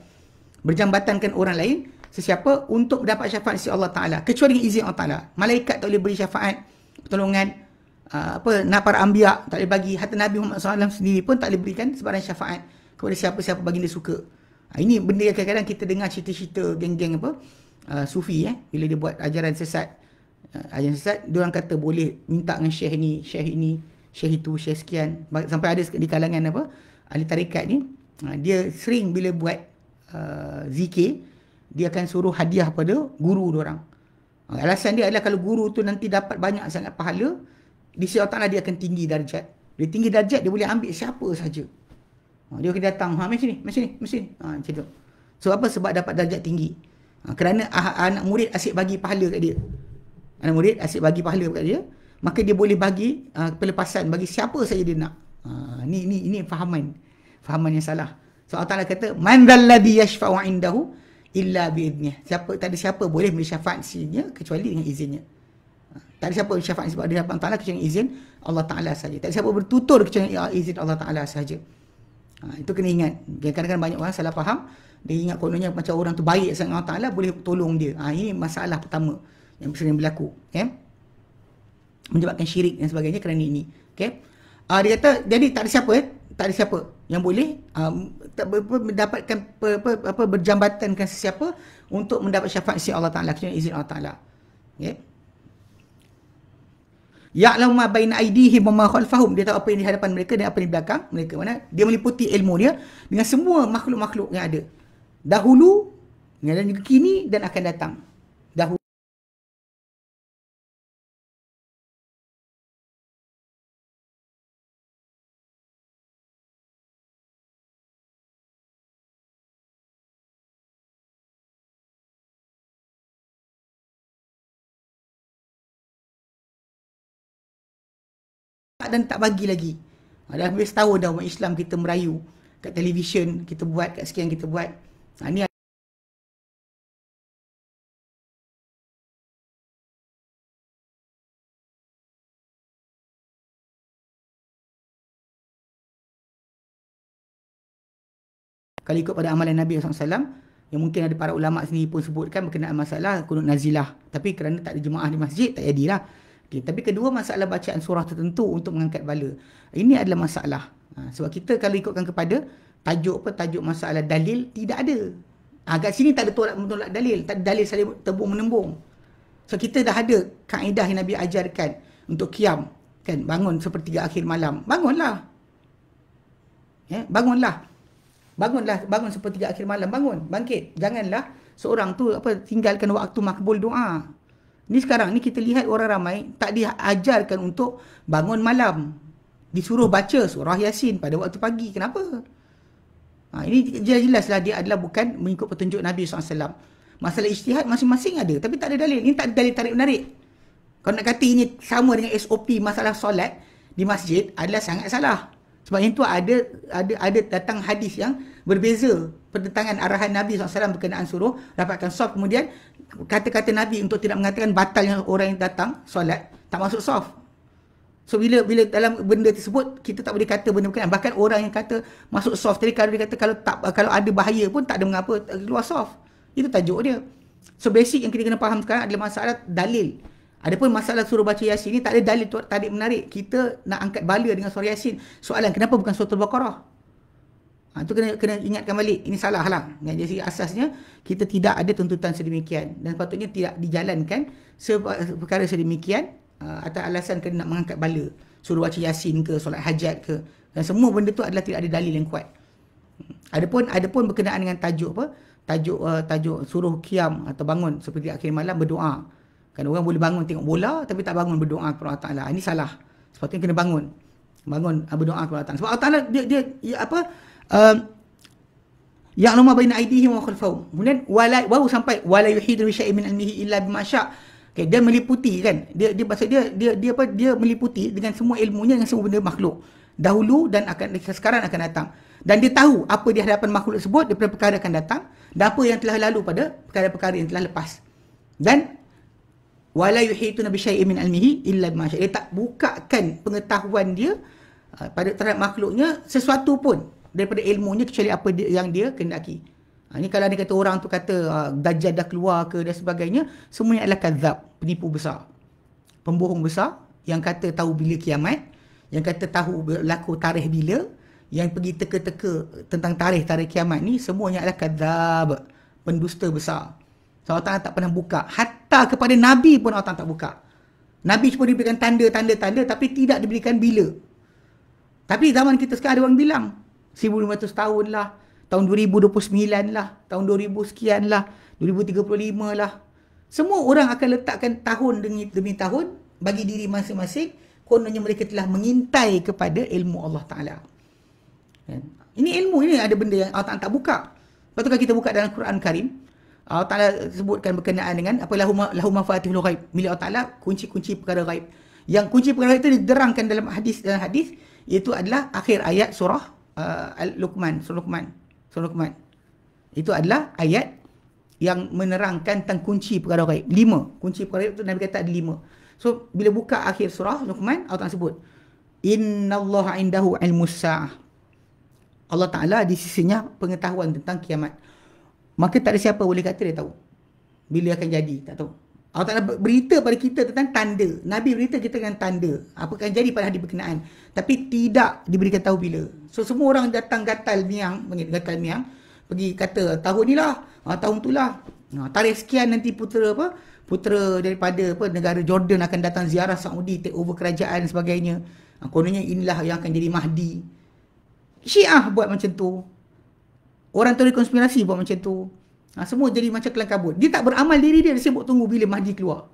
berjambatankan orang lain sesiapa untuk mendapat syafaat di sisi Allah Taala kecuali dengan izin Allah Taala. Malaikat tak boleh beri syafaat, pertolongan, para anbiya tak boleh bagi, hatta Nabi Muhammad SAW sendiri pun tak boleh berikan sebarang syafaat kepada siapa-siapa baginda suka. Ini benda yang kadang-kadang kita dengar cerita-cerita geng-geng sufi bila dia buat ajaran sesat. Ajaran sesat, dia orang kata boleh minta dengan syekh ni, syekh ini, syekh itu, syekh sekian. Sampai ada di kalangan ahli tarikat ni, dia sering bila buat zikir, dia akan suruh hadiah pada guru diorang. Alasan dia adalah kalau guru tu nanti dapat banyak sangat pahala, di sisi Allah Ta'ala dia akan tinggi darjat. Dia tinggi darjat, dia boleh ambil siapa saja. Dia akan datang, mari sini. Macam tu. So apa? Sebab dapat darjat tinggi. Kerana anak murid asyik bagi pahala kat dia. Anak murid asyik bagi pahala kat dia, maka dia boleh bagi pelepasan bagi siapa saja dia nak. Ini fahaman yang salah. So Allah Ta'ala kata, man dzalladzi yashfa'u 'indahu illa bi'idnih. Tak ada siapa boleh beri syafaat sisinya kecuali dengan izinnya. Tak ada siapa syafaat sebab di hadapan Ta'ala kecuali izin Allah Ta'ala saja. Tak ada siapa bertutur kecuali izin Allah Ta'ala saja. Itu kena ingat. Kadang-kadang banyak orang salah faham. Dia ingat kononnya macam orang tu baik sangat Allah Ta'ala boleh tolong dia. Ini masalah pertama yang sering berlaku. Okay? Menyebabkan syirik dan sebagainya kerana ini. Okay? Dia kata, jadi tak ada siapa tak ada siapa yang boleh mendapatkan berjambatankan sesiapa untuk mendapat syafaat si Allah Ta'ala kecuali izin Allah Ta'ala. Okay? Ya'lamu ma baina aydihim wa ma khalfahum. Dia tahu apa yang di hadapan mereka dan apa yang di belakang mereka. Mana dia meliputi ilmu dia dengan semua makhluk-makhluk yang ada. Dahulu dan juga kini dan akan datang. Dahulu dan tak bagi lagi. Dah hampir setahun dah umat Islam kita merayu kat televisyen, kita buat kat sekian kita buat. Ni kalau ikut pada amalan Nabi SAW, yang mungkin ada para ulama sendiri pun sebutkan berkenaan masalah kunut nazilah. Tapi kerana tak ada jemaah di masjid, tak jadilah. Okay. Tapi kedua, masalah bacaan surah tertentu untuk mengangkat bala. Ini adalah masalah. Sebab kita kalau ikutkan kepada tajuk masalah dalil, tidak ada. Kat sini tak ada tolak dalil. Tak ada dalil saling tembung-menembung. So kita dah ada kaedah yang Nabi ajarkan untuk qiyam. Kan? Bangun sepertiga akhir malam. Bangunlah. Bangun sepertiga akhir malam. Bangun. Bangkit. Janganlah seorang tu tinggalkan waktu makbul doa. Ni sekarang ni kita lihat orang ramai tak diajarkan untuk bangun malam. Disuruh baca surah Yasin pada waktu pagi. Kenapa? Ini jelas-jelaslah dia adalah bukan mengikut petunjuk Nabi SAW. Masalah ijtihad masing-masing ada. Tapi tak ada dalil. Ini tak ada dalil tarik-menarik. Kalau nak kata ini sama dengan SOP masalah solat di masjid adalah sangat salah. Sebab yang tu ada datang hadis yang berbeza pertentangan arahan Nabi SAW berkenaan suruh rapatkan saf. Kemudian kata-kata Nabi untuk tidak mengatakan batalnya orang yang datang solat tak masuk saf. So bila dalam benda tersebut kita tak boleh kata benda berkenaan. Bahkan orang yang kata masuk saf tadi kalau dia kata kalau ada bahaya pun tak ada mengapa keluar saf. Itu tajuk dia. So basic yang kita kena faham sekarang adalah masalah dalil. Adapun masalah suruh baca Yasin ni tak ada dalil tarik menarik. Kita nak angkat bala dengan surah Yasin. Soalan kenapa bukan surah Al-Baqarah? Itu kena ingatkan balik. Ini salah lah. Jadi asasnya kita tidak ada tuntutan sedemikian. Dan patutnya tidak dijalankan perkara sedemikian atas alasan kena nak mengangkat bala. Suruh baca Yasin ke, solat hajat ke. Dan semua benda tu adalah tidak ada dalil yang kuat. Adapun berkenaan dengan tajuk tajuk suruh qiyam atau bangun seperti akhir malam berdoa. Kan orang boleh bangun tengok bola tapi tak bangun berdoa kepada Allah Taala. Ini salah. Sepatutnya kena bangun berdoa kepada Allah Taala. Sebab Allah Taala dia ya'lamu ma baina aydihim wa khalfahum. Kemudian baru sampai wala yuhidu bi syai'in min ilmihi illa bima syaa. Okay, dia meliputi kan. Dia maksud dia meliputi dengan semua ilmunya dengan semua benda makhluk. Dahulu dan sekarang akan datang. Dan dia tahu apa di hadapan makhluk tersebut daripada perkara akan datang dan apa yang telah lalu pada perkara-perkara yang telah lepas. Dan wala yuhituna bi syai'in min ilmihi illa bima syaa. Dia tak bukakan pengetahuan dia pada terhadap makhluknya sesuatu pun daripada ilmunya kecuali apa yang dia kehendaki. Ini kalau dia kata orang tu kata Dajjal dah keluar ke dan sebagainya, semuanya adalah kadzab, penipu besar. Pembohong besar yang kata tahu bila kiamat, yang kata tahu berlaku tarikh bila, yang pergi teka-teka tentang tarikh kiamat ni semuanya adalah kadzab, pendusta besar. So, Allah Ta'ala tak pernah buka. Hatta kepada Nabi pun Allah Ta'ala tak buka. Nabi cuma diberikan tanda-tanda tapi tidak diberikan bila. Tapi zaman kita sekarang ada orang bilang 1500 tahun lah, tahun 2029 lah, tahun 2000 sekian lah, 2035 lah. Semua orang akan letakkan tahun demi tahun bagi diri masing-masing. Kononnya mereka telah mengintai kepada ilmu Allah Ta'ala. Ini ilmu, ini ada benda yang Allah Ta'ala tak buka. Lepas tu kalau kita buka dalam Quran Karim, Allah Ta'ala sebutkan berkenaan dengan apa lahu mafatihul ghaib. Milik Allah Ta'ala kunci-kunci perkara ghaib. Yang kunci perkara itu diterangkan dalam hadis, iaitu adalah akhir ayat surah Luqman, surah Luqman. Itu adalah ayat yang menerangkan tentang kunci perkara ghaib. 5. Kunci perkara ghaib itu Nabi kata ada 5. So, bila buka akhir surah Luqman, Allah Ta'ala sebut, Innallaha indahu ilmus sa'ah. Allah Ta'ala di sisinya pengetahuan tentang kiamat. Maka tak ada siapa boleh kata dia tahu bila akan jadi, tak tahu. Allah Ta'ala berita pada kita tentang tanda. Nabi berita kita dengan tanda apa akan jadi pada hari berkenaan, tapi tidak diberikan tahu bila. So semua orang datang gatal miang pergi kata tahun ni lah, tahun tu lah, tarikh sekian nanti putera daripada negara Jordan akan datang ziarah Saudi, take over kerajaan dan sebagainya. Kononnya inilah yang akan jadi Mahdi. Syiah buat macam tu, orang teori konspirasi buat macam tu. Semua jadi macam kelang kabut. Dia tak beramal diri dia sibuk tunggu bila Mahdi keluar.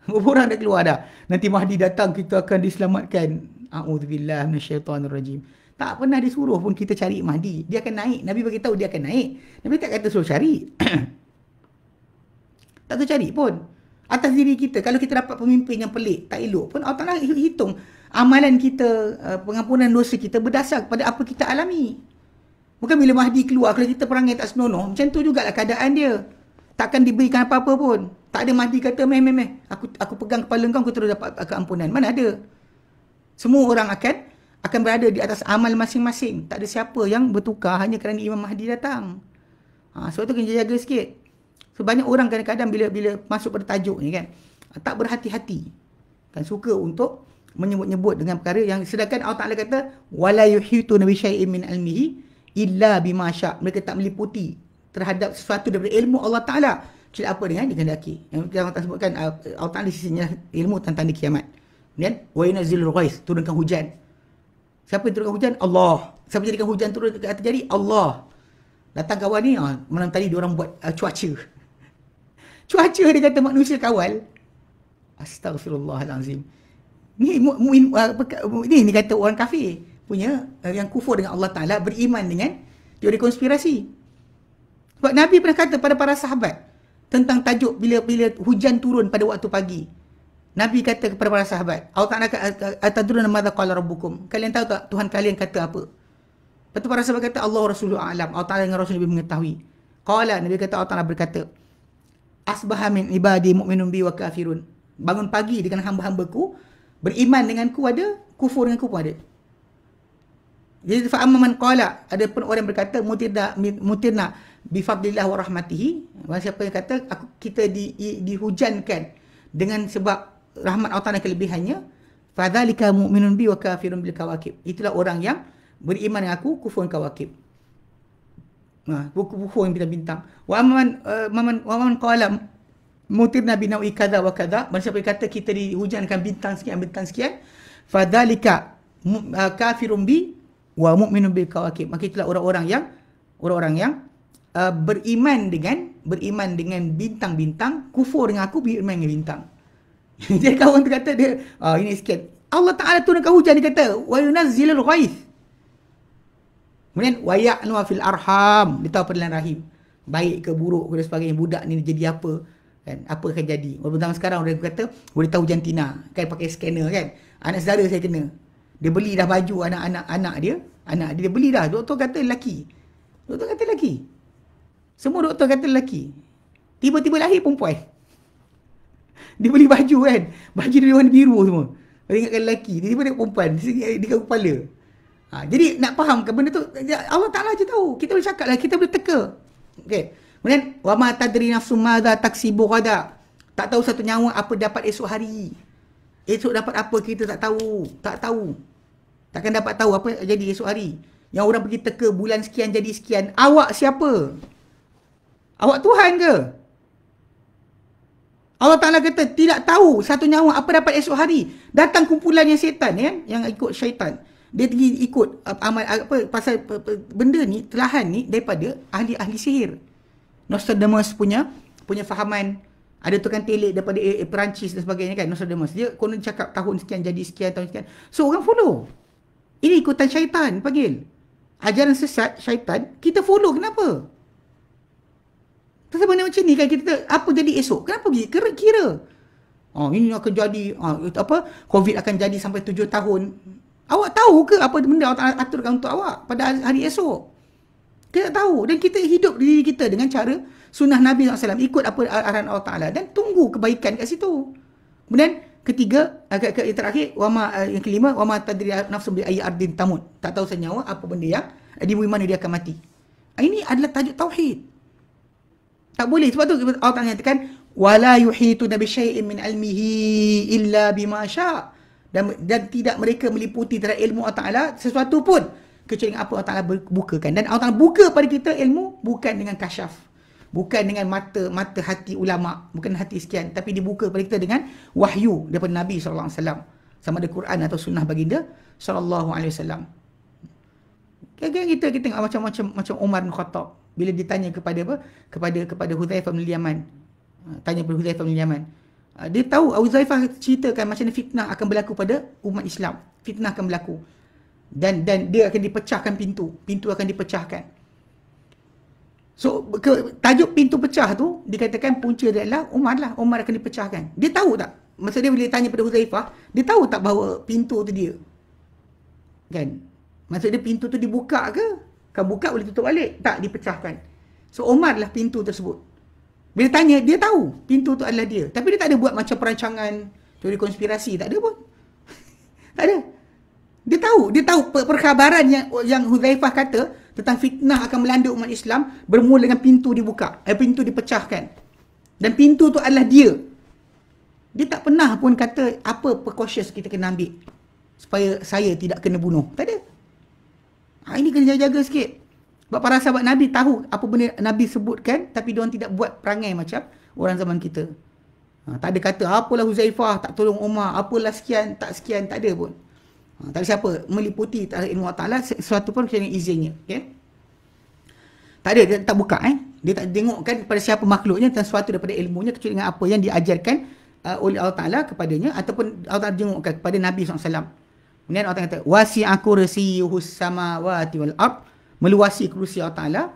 Berapa orang dah keluar dah. Nanti Mahdi datang, kita akan diselamatkan. A'udzubillah minasyaitanirrajim. Tak pernah disuruh pun kita cari Mahdi. Dia akan naik. Nabi bagi tahu dia akan naik. Nabi tak kata suruh cari. Tak suruh cari pun. Atas diri kita, kalau kita dapat pemimpin yang pelik, tak elok pun, Allah Ta'ala hitung amalan kita, pengampunan dosa kita berdasar kepada apa kita alami. Bukan bila Mahdi keluar, kalau kita perangai tak senonoh, macam tu jugalah keadaan dia. Takkan diberikan apa-apa pun. Tak ada Mahdi kata, aku pegang kepala kau, aku terus dapat keampunan. Mana ada? Semua orang akan berada di atas amal masing-masing. Tak ada siapa yang bertukar hanya kerana Imam Mahdi datang. Sebab tu kena jaga sikit. So, banyak orang kadang-kadang bila masuk pada tajuk ni kan, tak berhati-hati. Kan suka untuk menyebut-nyebut dengan perkara yang, sedangkan Allah Ta'ala kata, wala yuhituna bi syai'in min ilmihi illa bima sya'. Mereka tak meliputi terhadap sesuatu daripada ilmu Allah Ta'ala kecuali apa dengan dikehendaki. Yang kita Allah sebutkan, Allah Ta'ala di sisinya ilmu tentang tanda kiamat. Kemudian wa yunazzilul ghais, turunkan hujan. Siapa yang turunkan hujan? Allah. Siapa jadikan hujan turun terjadi? Allah. Datang kawan ni, malam tadi diorang buat cuaca. Cuaca dia kata manusia kawal. Astaghfirullahalazim. Ni kata orang kafir punya, yang kufur dengan Allah Ta'ala, beriman dengan teori konspirasi. Sebab Nabi pernah kata pada para sahabat tentang tajuk bila hujan turun pada waktu pagi. Nabi kata kepada para sahabat, Allah Ta'ala kata, atadruna madza qala rabbukum? Kalian tahu tak Tuhan kalian kata apa? Lepas tu para sahabat kata, Allah Rasuluhu a'lam. Allah Ta'ala dengan Rasul lebih mengetahui. Qala, Nabi kata, Allah Ta'ala berkata, asbaha min ibadi mu'minun bi wa kafirun. Bangun pagi dengan hamba-hambaku, beriman denganku ada, kufur denganku pun ada. Jadi fa'amman qala, ada pun orang yang berkata mutirna bi fadlillah wa rahmatihi. Siapa yang kata kita dihujankan dengan sebab rahmat Allah Ta'ala kelebihannya, fadzalika mu'minun bi wa kafirun bil kawakib. Itulah orang yang beriman dengan aku, kufur dengan kawakib. Kufur yang bintang-bintang. Wa amman qala mutirna bi nawi kadza wa kadza. Siapa yang kata kita dihujankan bintang sekian, fadzalika kafirun bi wa mu'minun bil kawakib. Maka itulah orang-orang yang beriman dengan bintang-bintang, kufur dengan aku, beriman dengan bintang. Jadi kawan tu kata dia, ini sikit. Allah Ta'ala turunkan hujan, dia kata wa yunazzilul ghais. Kemudian wa ya'lamu fil arham, dia tahu pada dalam rahim. Baik ke buruk ke dan sebagainya, budak ni jadi apa kan, apa akan jadi. Walaupun zaman sekarang orang kata boleh tahu jantina kan, pakai scanner kan. Anak saudara saya kena, dia beli dah baju anak dia beli dah. Doktor kata lelaki. Semua doktor kata lelaki. Tiba-tiba lahir perempuan. Dia beli baju kan, baju dia warna biru semua. Dia ingatkan lelaki, tiba-tiba dia perempuan di kepala. Jadi nak faham ke benda tu, Allah Ta'ala je tahu. Kita boleh cakap lah, kita boleh teka. Okay. Kemudian wa ma tadri nafsum madza taksibu ghada. Tak tahu satu nyawa apa dapat esok hari. Esok dapat apa kita tak tahu. Takkan dapat tahu apa jadi esok hari. Yang orang pergi teka bulan sekian jadi sekian. Awak siapa? Awak Tuhan ke? Allah Ta'ala kata tidak tahu satu nyawa apa dapat esok hari. Datang kumpulan yang syaitan kan, yang ikut syaitan. Dia pergi ikut amal apa pasal benda ni, telahan ni daripada ahli-ahli sihir. Nostradamus punya fahaman. Ada tukang telik daripada Perancis dan sebagainya kan, Nostradamus. Dia konon cakap tahun sekian jadi sekian, tahun sekian. So orang follow. Ini ikutan syaitan panggil. Ajaran sesat syaitan, kita follow. Kenapa? Pasal benda macam ni kan, kita apa jadi esok? Kenapa pergi? Kira. Ini akan jadi COVID akan jadi sampai 7 tahun. Awak tahu ke apa benda Allah aturkan untuk awak pada hari esok? Kita tak tahu. Dan kita hidup diri kita dengan cara sunnah Nabi SAW, ikut apa arahan Allah Ta'ala dan tunggu kebaikan kat situ. Kemudian ketiga, yang terakhir, yang kelima, wama tadri nafsu bi ayyi ardin tamut. Tak tahu senyawa apa benda yang di bumi mana dia akan mati. Ini adalah tajuk tauhid. Tak boleh. Sebab tu Allah Ta'ala nyatakan, wala yuhituna bi syai'in min ilmihi illa bima sya'. Dan tidak mereka meliputi terhadap ilmu Allah Ta'ala sesuatu pun kecuali apa Allah Ta'ala bukakan. Dan Allah Ta'ala buka pada kita ilmu bukan dengan kasyaf, bukan dengan mata hati ulama, bukan hati sekian, tapi dibuka pada kita dengan wahyu daripada Nabi SAW, sama ada Quran atau sunnah baginda SAW. Kadang-kadang kita tengok macam Umar bin Khattab bila ditanya kepada Hudzaifah bin Yaman, tanya kepada Hudzaifah bin Yaman, dia tahu Hudzaifah ceritakan macam mana fitnah akan berlaku pada umat Islam. Fitnah akan berlaku dan dia akan dipecahkan, pintu akan dipecahkan. So tajuk pintu pecah tu dikatakan punca dia adalah Umar akan dipecahkan. Dia tahu tak? Maksud dia bila dia tanya pada Hudzaifah, dia tahu tak bahawa pintu tu dia, kan? Maksud dia pintu tu dibuka ke? Kalau buka boleh tutup balik, tak, dipecahkan. So Umar lah pintu tersebut. Bila tanya, dia tahu pintu tu adalah dia. Tapi dia tak ada buat macam perancangan teori konspirasi, tak ada pun. Tak ada. Dia tahu perkhabaran yang Hudzaifah kata tentang fitnah akan melanda umat Islam bermula dengan pintu dibuka, pintu dipecahkan. Dan pintu tu adalah dia. Dia tak pernah pun kata apa precautions kita kena ambil supaya saya tidak kena bunuh. Tak ada. Ini kena jaga-jaga sikit. Sebab para sahabat Nabi tahu apa benda Nabi sebutkan, tapi diorang tidak buat perangai macam orang zaman kita. Tak ada kata, apalah Huzaifah tak tolong Umar, apalah sekian, tak ada pun. Tak ada siapa meliputi ilmu Allah Ta'ala sesuatu pun kecuali izinnya. Okay? Tak ada, dia tak buka. Dia tak tengokkan kepada siapa makhluknya tentang sesuatu daripada ilmunya kecuali dengan apa yang diajarkan oleh Allah Ta'ala kepadanya, ataupun Allah Ta'ala tengokkan kepada Nabi SAW. Kemudian Allah Ta'ala kata, wasi'a kursiyuhus samawati wal ard, meluasi kursi Allah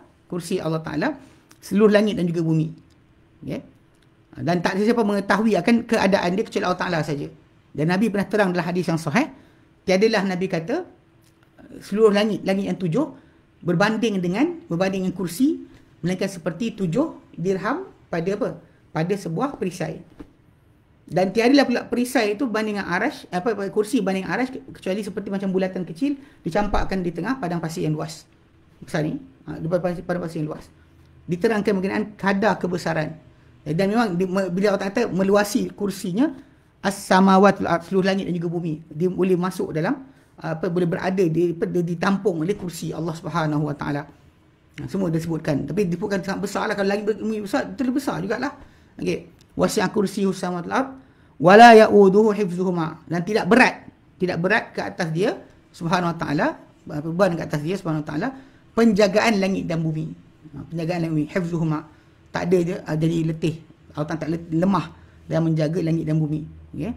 Ta'ala seluruh langit dan juga bumi. Okay? Dan tak ada siapa mengetahui akan keadaan dia kecuali Allah Ta'ala saja. Dan Nabi pernah terang dalam hadis yang sahih, tiadalah Nabi kata seluruh langit yang 7 berbanding dengan kursi, melainkan seperti 7 dirham pada apa? Pada sebuah perisai. Dan tiadalah pula perisai itu banding dengan arash, kursi banding arash, kecuali seperti macam bulatan kecil dicampakkan di tengah padang pasir yang luas. Besar ni, padang pasir yang luas. Diterangkan berkenaan kadar kebesaran. Dan memang bila Allah kata meluasi kursinya, as-samawat seluruh langit dan juga bumi, dia boleh masuk dalam boleh berada ditampung oleh kursi Allah Subhanahu Wa Taala. Semua disebutkan, tapi disebutkan sangat besar lah. Kalau langit bumi besar, terlalu besar jugalah. Okey, wasi'a kursiyuhus samawati wal ard wala ya'uduhu hifzuhuma, dan tidak berat ke atas dia Subhanahu Wa Taala, beban ke atas dia Subhanahu Wa Taala penjagaan langit dan bumi. Penjagaan langit dan bumi, hifzuhuma, tak ada dia jadi letih. Allah tak lemah dalam menjaga langit dan bumi. Okey.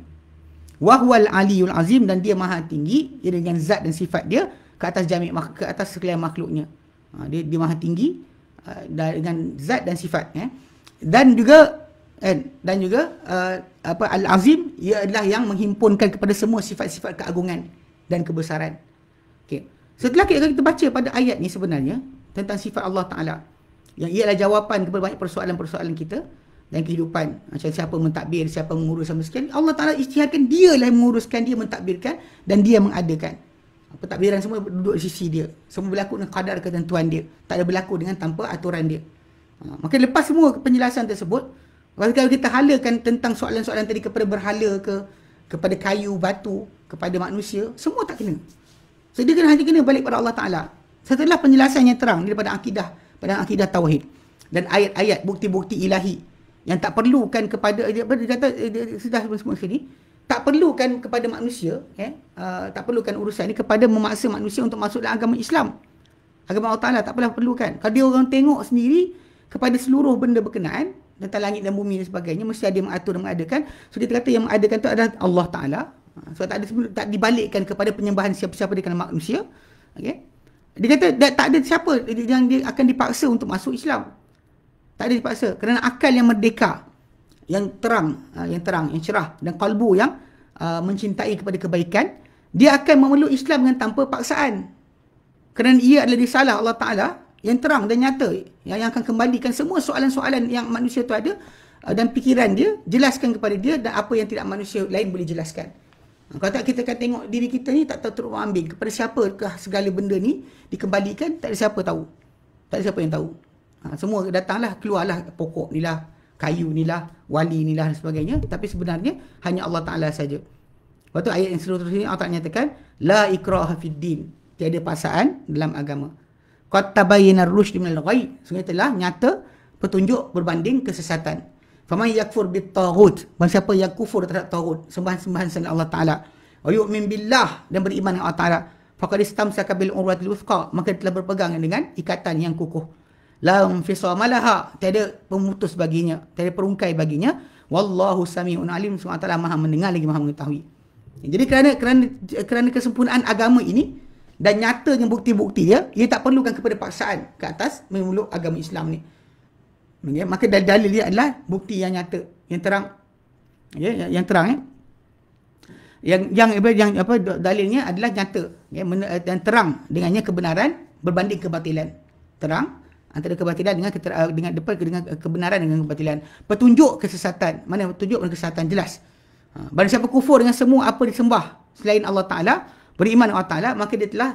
Wa huwal aliyul azim, dan dia maha tinggi, dia dengan zat dan sifat dia ke atas sekalian makhluknya. Dia maha tinggi dengan zat dan sifat, dan juga al-azim, ia adalah yang menghimpunkan kepada semua sifat-sifat keagungan dan kebesaran. Okey. Setelah kita baca pada ayat ni sebenarnya tentang sifat Allah Ta'ala, yang ia adalah jawapan kepada banyak persoalan-persoalan kita dan kehidupan, macam siapa mentadbir, siapa mengurus sama sekian, Allah Ta'ala isytiharkan, dia lah yang menguruskan, dia mentadbirkan dan dia mengadakan. Pentadbiran semua duduk di sisi dia, semua berlaku dengan kadar ketentuan dia, tak ada berlaku dengan tanpa aturan dia. Maka lepas semua penjelasan tersebut, kalau kita halakan tentang soalan-soalan tadi kepada berhala kepada kayu, batu, kepada manusia, semua tak kena. So dia hanya kena balik pada Allah Ta'ala. Setelah penjelasan yang terang daripada akidah tauhid dan ayat-ayat bukti-bukti ilahi yang tak perlukan kepada dia kata sudah semua sini, tak perlukan kepada manusia, tak perlukan urusan ni kepada memaksa manusia untuk masuk dalam agama Islam. Agama Allah Ta'ala tak perlukan. Kalau dia orang tengok sendiri kepada seluruh benda berkenaan tentang langit dan bumi dan sebagainya, mesti ada yang mengatur dan mengadakan. So dia kata yang mengadakan tu adalah Allah Ta'ala. So tak dibalikkan kepada penyembahan siapa-siapa di kalangan manusia. Okay? Dia kata tak ada siapa yang dia akan dipaksa untuk masuk Islam. Tak ada dipaksa, kerana akal yang merdeka, yang terang, yang cerah, dan kalbu yang mencintai kepada kebaikan, dia akan memeluk Islam dengan tanpa paksaan. Kerana ia adalah risalah Allah Ta'ala yang terang dan nyata, yang akan kembalikan semua soalan-soalan yang manusia tu ada dan fikiran dia, jelaskan kepada dia dan apa yang tidak manusia lain boleh jelaskan. Kalau tak kita akan tengok diri kita ni tak tahu terus ambil kepada siapakah segala benda ni dikembalikan, tak ada siapa tahu. Tak ada siapa yang tahu. Semua datanglah, keluarlah pokok ni lah, kayu ni lah, wali ni lah dan sebagainya, tapi sebenarnya hanya Allah Ta'ala saja. Lepas tu ayat yang seterusnya Allah Ta'ala nyatakan la ikraha fid din, tiada paksaan dalam agama. Qad tabayyana ar-rusyd minal ghayy, sungguh telah nyata petunjuk berbanding kesesatan. Faman yakfur bit-taghut, barang siapa yang kufur terhadap taghut, sembahan-sembahan selain Allah Taala, wa yu'min billah, dan beriman dengan Allah Taala, faqad istamsaka bil urwatil wuthqa, maka telah berpegang dengan ikatan yang kukuh. La infisama laha, tiada pemutus baginya, tiada perungkai baginya. Wallahu samiun alim, Allah Taala Maha mendengar lagi Maha mengetahui. Jadi kerana kesempurnaan agama ini dan nyatanya bukti-bukti dia, ia tak perlukan kepada paksaan ke atas memeluk agama Islam ni. Okay, maka dalil dia adalah bukti yang nyata, yang terang, okay, yang terang, yang apa dalilnya adalah nyata, okay, dan terang dengannya kebenaran berbanding kebatilan. Terang antara kebatilan dengan kebenaran dengan kebatilan. Petunjuk kesesatan, mana petunjuk dan kesesatan jelas. Barang siapa kufur dengan semua apa disembah selain Allah Taala, beriman dengan Allah Taala, maka dia telah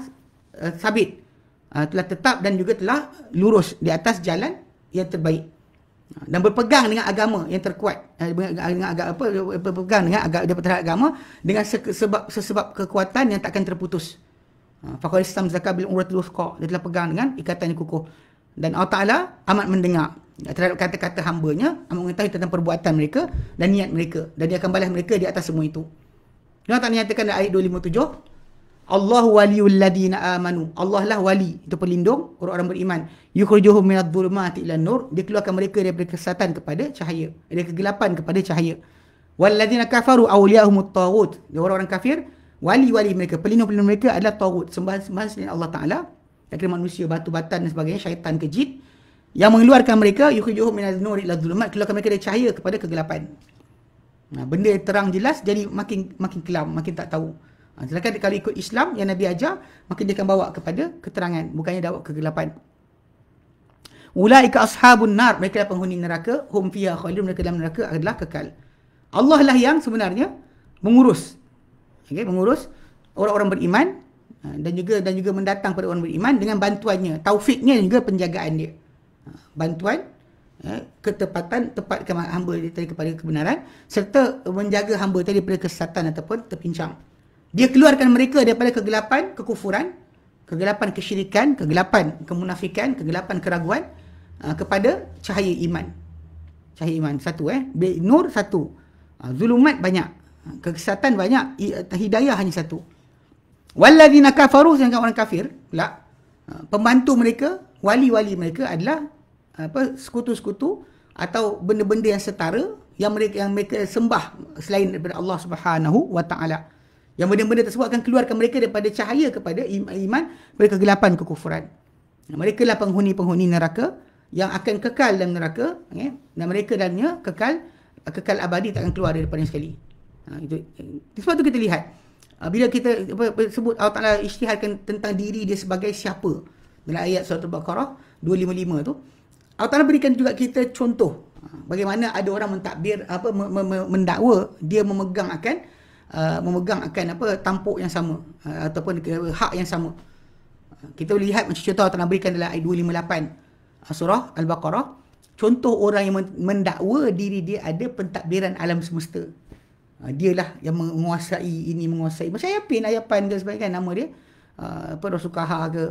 sabit, telah tetap dan juga telah lurus di atas jalan yang terbaik. Dan berpegang dengan agama yang terkuat, berpegang dengan agama dengan sesebab kekuatan yang takkan terputus. Faqad istamsaka bil urwatil wuthqa, dia telah pegang dengan ikatan yang kukuh. Dan Allah Taala amat mendengar terhadap kata-kata hamba-Nya, amat mengetahui tentang perbuatan mereka dan niat mereka, dan dia akan balas mereka di atas semua itu. Allah Taala nyatakan dalam ayat 257, Allahu waliyul ladina amanu, Allah lah wali, itu pelindung orang-orang beriman. Yukhrijuhum minadh dhulumati ilan nur, dia keluarkan mereka daripada kesesatan kepada cahaya, dari kegelapan kepada cahaya. Wal ladina kafaru awliyahumut taghut, orang-orang kafir, wali-wali mereka, pelindung-pelindung mereka adalah taghut, sembahan-sembahan selain Allah Taala, kira manusia, batu-batan dan sebagainya, syaitan kejit yang mengeluarkan mereka, yukhrijuhum minadh nur ila dhulumat, keluarkan mereka dari cahaya kepada kegelapan. Benda yang terang jelas jadi makin kelam, makin tak tahu. Sedangkan kalau ikut Islam yang Nabi ajar, maka dia akan bawa kepada keterangan, bukannya bawa kegelapan. Ulaika ashabun nar, mereka adalah penghuni neraka, hum fiha khalidun, mereka dalam neraka adalah kekal. Allah lah yang sebenarnya mengurus, mengurus orang-orang beriman, dan juga mendatang pada orang beriman dengan bantuannya, taufiknya dan juga penjagaan dia. Bantuan, ketepatan, tepatkan hamba tadi kepada kebenaran, serta menjaga hamba tadi daripada kesesatan ataupun terpincang. Dia keluarkan mereka daripada kegelapan kekufuran, kegelapan kesyirikan, kegelapan kemunafikan, kegelapan keraguan, kepada cahaya iman. Cahaya iman satu, nur satu, zulumat banyak, kesesatan banyak, hidayah hanya satu. Walladzina kafaru, sedangkan orang kafir pula, pembantu mereka, wali-wali mereka adalah sekutu-sekutu atau benda-benda yang setara yang mereka sembah selain daripada Allah Subhanahu wa Ta'ala. Yang benda-benda tersebut akan keluarkan mereka daripada cahaya kepada iman, daripada kegelapan kekufuran. Mereka lah penghuni-penghuni neraka yang akan kekal dalam neraka, dan mereka dalamnya kekal abadi, takkan keluar daripada sekali. Itu sebab tu kita lihat bila kita sebut Allah Taala isytiharkan tentang diri dia sebagai siapa dalam ayat surah Al-Baqarah 255 tu, Allah Taala berikan juga kita contoh bagaimana ada orang mentadbir mendakwa dia memegang akan tampuk yang sama, ataupun hak yang sama. Kita boleh lihat macam contoh Allah Taala berikan dalam ayat 258 surah Al-Baqarah, contoh orang yang mendakwa diri dia ada pentadbiran alam semesta. Dialah yang menguasai ini, menguasai macam Ayapan ke sebagainya, nama dia Rasukaha ke,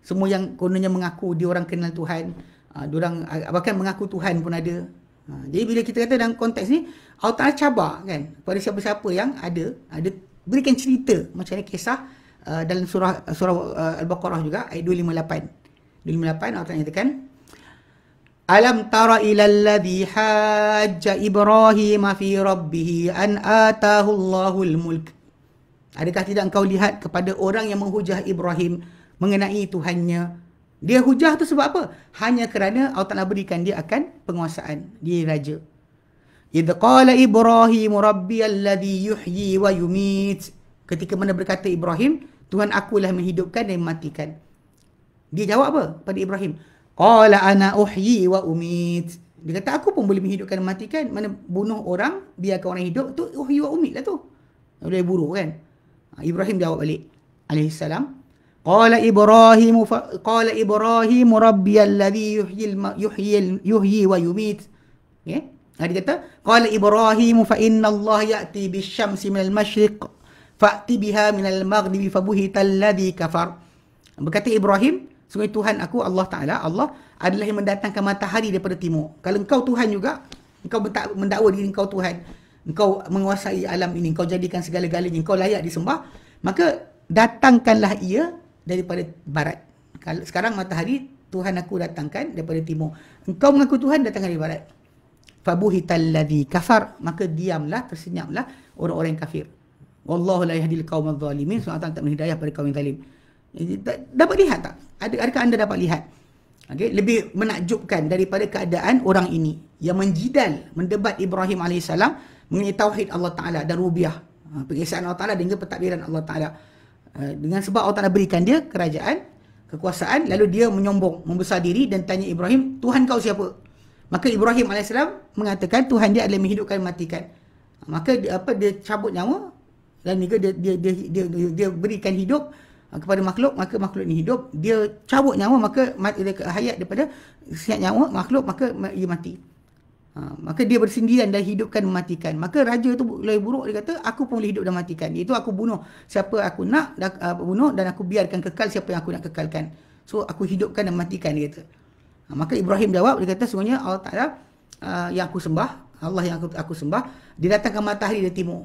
semua yang kononnya mengaku dia orang kenal Tuhan, diorang bahkan mengaku Tuhan pun ada. Jadi bila kita kata dalam konteks ni, Allah Ta'ala cabar kan pada siapa-siapa yang ada berikan cerita macam ni, kisah dalam surah Al-Baqarah juga ayat 258 Allah Ta'ala nyatakan, Alam tara ilal ladhi hajja Ibrahim fi rabbih an atahu Allahul mulk. Adakah tidak engkau lihat kepada orang yang menghujah Ibrahim mengenai Tuhannya? Dia hujah tu sebab apa? Hanya kerana Allah Ta'ala berikan dia akan penguasaan. Dia raja. Idh qala Ibrahim rabbiyalladhi yuhyi wa yumit. Ketika mana berkata Ibrahim, Tuhan akulah menghidupkan dan mematikan. Dia jawab apa pada Ibrahim? Qala ana uhyi wa umit. Dia kata aku pun boleh menghidupkan dan mematikan. Mana bunuh orang, biarkan orang hidup, tu wahyu wa umid lah tu. Boleh buruk kan. Ibrahim jawab balik alaihissalam. Qala Ibrahim rabbiyalladzi yuhyi wa yumit. Okay? Dia kata qala Ibrahim fa inna Allah ya'ti bisyamsi minal masyriq fa'ti biha minal maghribi fabuhital ladzi kafar. Berkata Ibrahim, sungguh Tuhan aku Allah Taala, Allah adalah yang mendatangkan matahari daripada timur. Kalau engkau Tuhan juga, engkau mendakwa diri engkau Tuhan, engkau menguasai alam ini, engkau jadikan segala-galanya, engkau layak disembah, maka datangkanlah ia daripada barat. Kalau sekarang matahari Tuhan aku datangkan daripada timur. Engkau mengaku Tuhan, datangkan dari barat. Fabuhital ladzi kafar, maka diamlah, tersenyaplah orang-orang yang kafir. Wallahu la yahdil qaumadh dhalimin. Subhanahu wa ta'ala tak menghidayah pada kaum yang zalim. Dapat lihat tak? Adakah anda dapat lihat? Okay? Lebih menakjubkan daripada keadaan orang ini yang menjidal, mendebat Ibrahim AS mengenai tauhid Allah Ta'ala dan rububiyah, pengesaan Allah Ta'ala dan juga pentadbiran Allah Ta'ala. Dengan sebab Allah Ta'ala berikan dia kerajaan, kekuasaan, lalu dia menyombong, membesar diri dan tanya Ibrahim, Tuhan kau siapa? Maka Ibrahim AS mengatakan Tuhan dia adalah menghidupkan dan mematikan. Maka dia cabut nyawa dan juga dia berikan hidup kepada makhluk, maka makhluk ini hidup. Dia cabut nyawa, maka hayat daripada siap nyawa makhluk, maka ia mati. Maka dia bersendirian dan hidupkan mematikan. Maka raja tu lebih buruk, dia kata aku pun boleh hidup dan matikan, iaitu aku bunuh siapa aku nak bunuh dan aku biarkan kekal siapa yang aku nak kekalkan. So aku hidupkan dan matikan, dia kata. Maka Ibrahim jawab, dia kata sungguhnya Allah Ta'ala yang aku sembah, Allah yang aku sembah, dia datangkan matahari dari timur,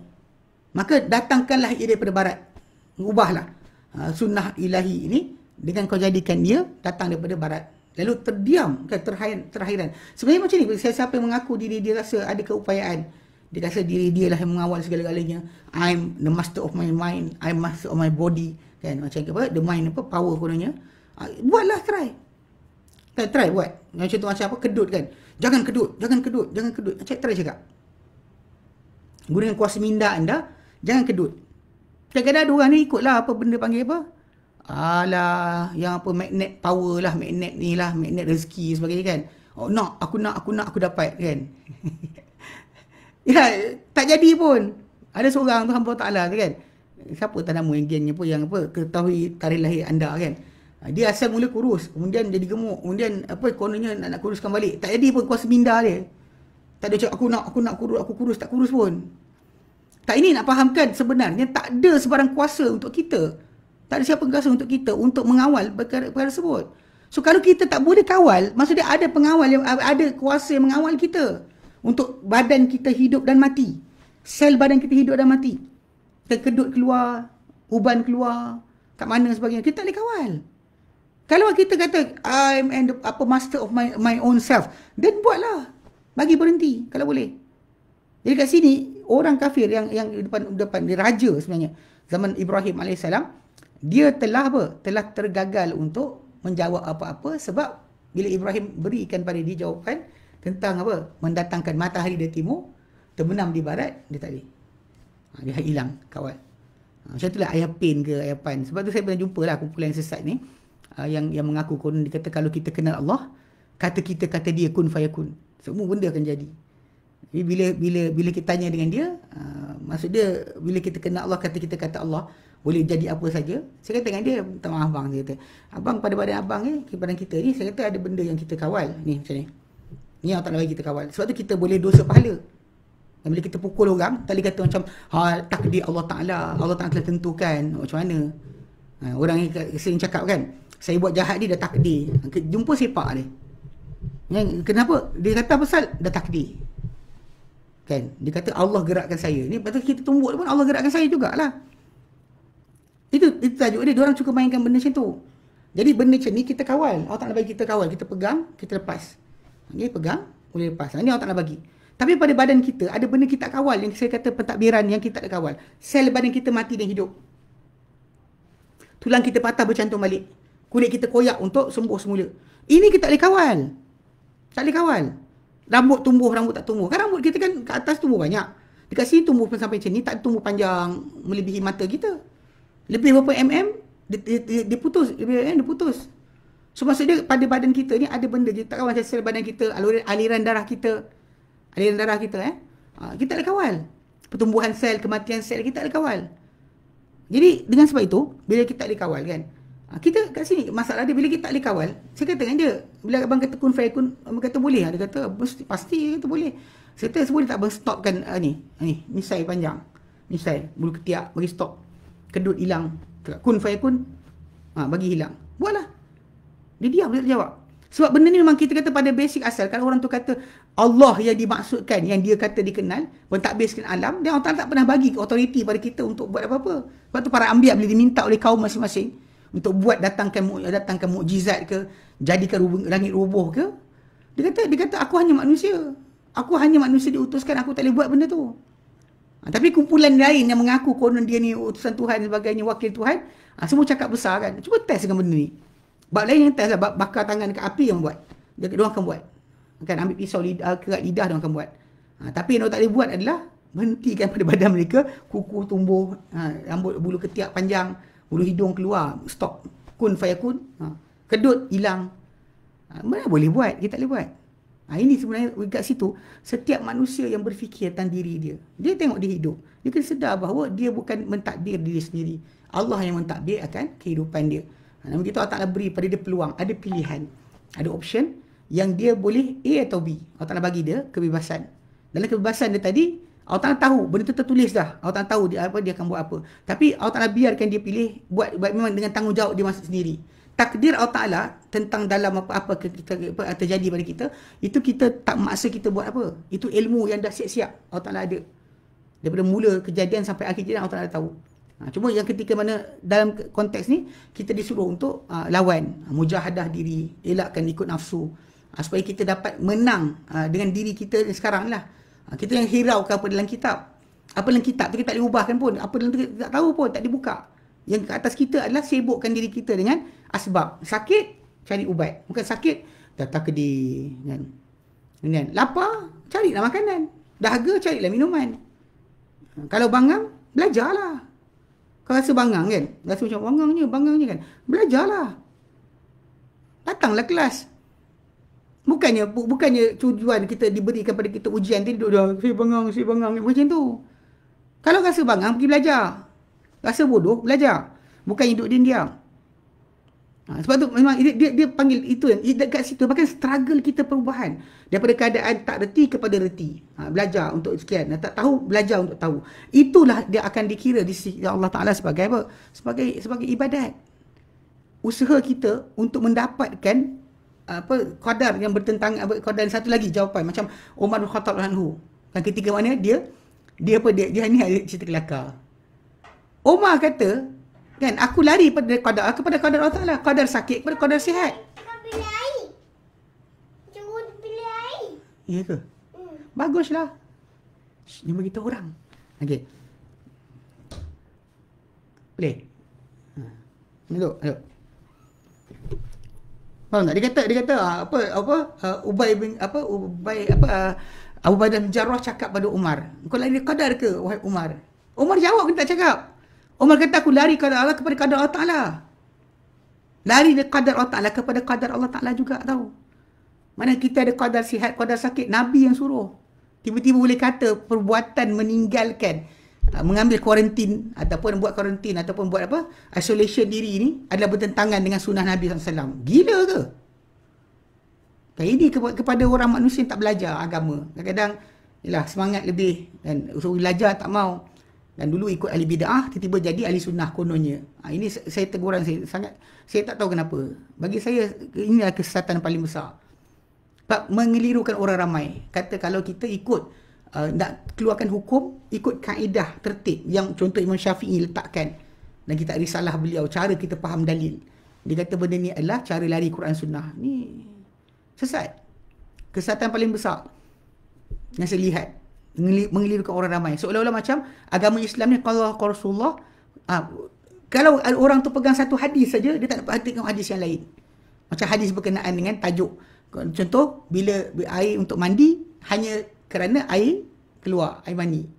maka datangkanlah ia daripada barat. Ubahlah sunnah ilahi ini dengan kau jadikan dia datang daripada barat. Lalu terdiam, kan, terhairan. Sebenarnya macam ni, siapa yang mengaku diri dia rasa ada keupayaan, dia rasa diri dia lah yang mengawal segala-galanya. I'm the master of my mind, I'm master of my body, kan, macam apa, the mind apa, power kononnya. Buatlah, try buat. Macam tu, macam apa, kedut kan. Jangan kedut. Try cakap. Gunakan kuasa minda anda, jangan kedut. Kadang-kadang ada orang ni ikutlah apa benda panggil apa, alah, yang apa magnet power lah, magnet ni lah, magnet rezeki sebagainya kan. Oh, aku dapat kan. Ya, tak jadi pun. Ada seorang tu hamba Ta'ala tu kan. Siapa tak nama yang gengnya pun, yang apa, ketahui tarikh lahir anda kan. Dia asal mula kurus, kemudian jadi gemuk, kemudian apa kononnya nak kuruskan balik. Tak jadi pun kuasa minda dia. Tak ada cakap aku kurus, tak kurus pun. Tak, ini nak fahamkan sebenarnya tak ada sebarang kuasa untuk kita. Tak ada siapa kuasa untuk kita untuk mengawal perkara tersebut. So kalau kita tak boleh kawal, maksudnya ada pengawal yang ada kuasa yang mengawal kita untuk badan kita hidup dan mati. Sel badan kita hidup dan mati. Kita kedut keluar, uban keluar, kat mana sebagainya, kita tak boleh kawal. Kalau kita kata I'm master of my own self, then buatlah. Bagi berhenti kalau boleh. Jadi kat sini orang kafir yang depan dia raja sebenarnya zaman Ibrahim alaihissalam, dia telah tergagal untuk menjawab apa-apa sebab bila Ibrahim berikan pada dia jawapan tentang apa, mendatangkan matahari dari timur, terbenam di barat, dia tak boleh. Dia hilang kawal. Macam itulah ayah Pain ke ayah Pan. Sebab tu saya pernah jumpa lah kumpulan sesat ni yang mengaku konon dia kata kalau kita kenal Allah, kata dia kun fayakun. Semua benda akan jadi. Jadi bila kita tanya dengan dia, maksud dia bila kita kenal Allah, kata Allah boleh jadi apa saja. Saya kata dengan dia, minta maaf bang, saya kata, abang pada badan abang ni, badan kita ni, saya kata ada benda yang kita kawal ni macam ni. Ni yang tak nak bagi kita kawal. Sebab tu kita boleh dosa pahala. Dan bila kita pukul orang, tadi kata macam takdir Allah Ta'ala telah tentukan macam mana. Orang ni sering cakap kan, saya buat jahat dia dah takdir. Jumpa sepak dia. Kenapa? Dia kata pasal dah takdir. Kan? Dia kata Allah gerakkan saya. Ni patut kita tumbuk pun Allah gerakkan saya jugalah. Itu tajuk dia. Diorang suka mainkan benda macam tu. Jadi benda macam ni kita kawal. Allah tak nak bagi kita kawal. Kita pegang, kita lepas. Okay, pegang, boleh lepas. Ini Allah tak nak bagi. Tapi pada badan kita ada benda kita tak kawal. Yang saya kata pentadbiran yang kita tak kawal. Sel badan kita mati dan hidup. Tulang kita patah bercantum balik. Kulit kita koyak untuk sembuh semula. Ini kita tak boleh kawal. Tak boleh kawal. Rambut tumbuh, rambut tak tumbuh. Kan rambut kita kan ke atas tumbuh banyak. Dekat sini tumbuh sampai macam ni, tak tumbuh panjang melebihi mata kita. Lebih berapa mm, dia putus. Lebih mm, dia putus. So maksudnya pada badan kita ni ada benda, kita tak kawal macam sel badan kita, aliran darah kita. Kita tak ada kawal. Pertumbuhan sel, kematian sel, kita tak ada kawal. Jadi dengan sebab itu, bila kita tak ada kawal kan, kita kat sini masalah dia, bila kita tak ada kawal, saya kata dengan dia, bila abang kata kun fayakun, abang kata boleh, dia kata pasti, dia kata boleh. Saya kata boleh tak abang stopkan misai panjang, misai bulu ketiak, bagi stop, kedut hilang, kun fayakun, bagi hilang, buatlah. Dia diam, dia tak jawab. Sebab benda ni memang kita kata pada basic asal, kalau orang tu kata Allah yang dimaksudkan, yang dia kata dikenal, pentadbirkan alam, dia Allah tak pernah bagi authority pada kita untuk buat apa-apa. Sebab tu para anbiya bila diminta oleh kaum masing-masing untuk buat datangkan mukjizat ke, jadikan langit roboh ke, dia kata aku hanya manusia. Aku hanya manusia diutuskan, aku tak boleh buat benda tu. Tapi kumpulan lain yang mengaku konon dia ni utusan Tuhan dan sebagainya, wakil Tuhan, semua cakap besar kan. Cuba test dengan benda ni. Bab lain yang test lah, bakar tangan dekat api yang buat. Diorang akan buat. Akan ambil pisau kerat lidah, diorang akan buat. Tapi yang diorang tak boleh buat adalah berhentikan pada badan mereka, kuku tumbuh, rambut bulu ketiak panjang, bulu hidung keluar, stop. Kun fayakun, kedut hilang. Mana boleh buat, kita tak boleh buat. Ini sebenarnya kat situ, setiap manusia yang berfikir tentang diri dia, dia tengok dia hidup, dia kena sedar bahawa dia bukan mentadbir diri sendiri. Allah yang mentadbir akan kehidupan dia. Namun kita Allah Ta'ala beri pada dia peluang, ada pilihan, ada option yang dia boleh A atau B. Allah Ta'ala bagi dia kebebasan. Dalam kebebasan dia tadi, Allah Ta'ala tahu, benda tu tertulis dah. Allah Ta'ala tahu dia akan buat apa. Tapi Allah Ta'ala biarkan dia pilih, buat memang dengan tanggungjawab dia sendiri. Takdir Allah Ta'ala tentang dalam apa terjadi pada kita, itu kita tak maksa kita buat apa. Itu ilmu yang dah siap-siap Allah Ta'ala ada. Daripada mula kejadian sampai akhir kejadian Allah Ta'ala tahu. Cuma yang ketika mana dalam konteks ni kita disuruh untuk lawan, mujahadah diri, elakkan ikut nafsu, supaya kita dapat menang dengan diri kita sekarang lah. Kita yang hiraukan apa dalam kitab, apa dalam kitab tu kita tak boleh ubahkan pun, apa dalam tu kita tak tahu pun, tak dibuka. Yang ke atas kita adalah sibukkan diri kita dengan asbab. Sakit, cari ubat. Bukan sakit, datang kedih kan. Lapar, carilah makanan. Dahaga, carilah minuman. Kalau bangang, belajarlah. Kau rasa bangang kan? Rasa macam bangangnya kan? Belajarlah. Datanglah kelas. Bukannya tujuan kita diberikan pada kita ujian, tidur dah, saya bangang. Macam tu. Kalau rasa bangang, pergi belajar. Rasa bodoh, belajar. Bukan hidup diam. Sebab tu memang dia panggil itu yang dekat situ, bahkan struggle kita perubahan daripada keadaan tak reti kepada reti. Belajar untuk sekian, tak tahu, belajar untuk tahu. Itulah dia akan dikira di sisi Allah Ta'ala sebagai apa? Sebagai ibadat. Usaha kita untuk mendapatkan qadar yang bertentangan, qadar satu lagi jawapan macam Umar bin Khattab anhu. Kan ketika mana dia ni ada cerita kelakar. Umar kata, kan, aku lari kepada qadar Allah Ta'ala. Qadar sakit kepada qadar sihat. Pilih air. Cuma pilih air. Ya ke? Baguslah. Dia beritahu orang. Okey. Boleh? Duduk. Faham tak? Dia kata Abu Bakar bin Jarrah cakap pada Umar, kau lari qadar ke wahai Umar? Umar jawab, dia tak cakap. Umar kata aku lari qadar Allah kepada qadar Allah Ta'ala. Lari dari qadar Allah Ta'ala kepada qadar Allah Ta'ala juga tahu. Mana kita ada qadar sihat, qadar sakit, Nabi yang suruh. Tiba-tiba boleh kata perbuatan meninggalkan, mengambil kuarantin ataupun buat kuarantin ataupun buat isolation diri ni adalah bertentangan dengan sunnah Nabi SAW. Gila ke? Ini kepada orang manusia yang tak belajar agama. Kadang-kadang semangat lebih dan usaha belajar tak mau. Dan dulu ikut ahli bid'ah, tiba-tiba jadi ahli sunnah kononnya. Ini saya teguran saya tak tahu kenapa. Bagi saya, inilah kesesatan paling besar. Sebab mengelirukan orang ramai. Kata kalau kita ikut, nak keluarkan hukum, ikut kaedah tertib yang contoh Imam Syafi'i letakkan. Dan kita risalah beliau, cara kita faham dalil. Dia kata benda ni adalah cara lari Quran sunnah. Ni sesat. Kesesatan paling besar yang saya lihat. Mengelirukan orang ramai. Seolah-olah macam agama Islam ni kalau Rasulullah, kalau orang tu pegang satu hadis saja, dia tak dapat tengok hadis yang lain. Macam hadis berkenaan dengan tajuk. Contoh, bila air untuk mandi, hanya kerana air keluar, air mandi.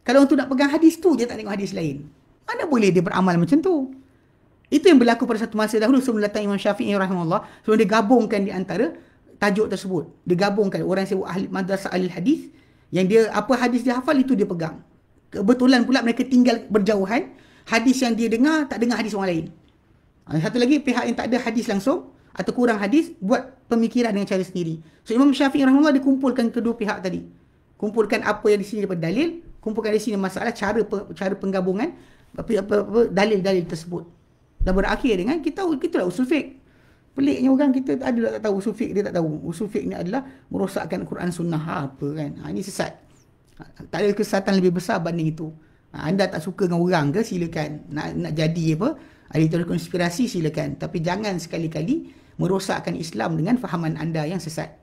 Kalau orang tu nak pegang hadis tu, dia tak tengok hadis lain. Mana boleh dia beramal macam tu? Itu yang berlaku pada satu masa dahulu sebelum datang Imam Syafi'i rahimahullah. Sebelum dia gabungkan di antara tajuk tersebut. Dia gabungkan orang yang sebut ahli madrasah ahli hadis, yang dia apa hadis dia hafal itu dia pegang. Kebetulan pula mereka tinggal berjauhan, hadis yang dia dengar tak dengar hadis orang lain. Satu lagi pihak yang tak ada hadis langsung atau kurang hadis buat pemikiran dengan cara sendiri. So Imam Syafi'i rahimahullah dia kumpulkan kedua pihak tadi. Kumpulkan apa yang di sini daripada dalil, kumpulkan di sini masalah cara penggabungan dalil-dalil tersebut. Dan berakhir dengan kita lah usul fiqh. Peliknya orang kita ada tak tahu usul fiqh, dia tak tahu. Usul fiqh ni adalah merosakkan Quran Sunnah apa kan. Ini sesat. Tak ada kesesatan lebih besar banding itu. Anda tak suka dengan orang ke silakan. Nak jadi apa? Ahli teori konspirasi silakan. Tapi jangan sekali-kali merosakkan Islam dengan fahaman anda yang sesat.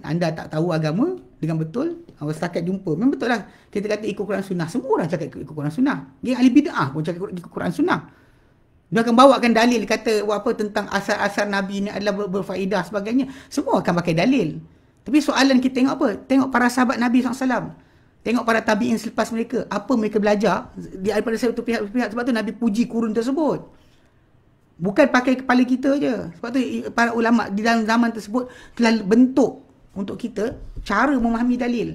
Anda tak tahu agama dengan betul, setakat jumpa. Memang betul lah. Kita kata ikut Quran Sunnah. Semua orang cakap ikut Quran Sunnah. Yang ahli bid'ah pun cakap ikut Quran Sunnah. Dia akan bawakan dalil kata apa tentang asar-asar Nabi ni adalah berfaedah sebagainya. Semua akan pakai dalil. Tapi soalan kita tengok apa? Tengok para sahabat Nabi SAW. Tengok para tabi'in selepas mereka. Apa mereka belajar daripada satu pihak. Sebab tu Nabi puji kurun tersebut. Bukan pakai kepala kita je. Sebab tu para ulama' di dalam zaman tersebut telah bentuk untuk kita cara memahami dalil.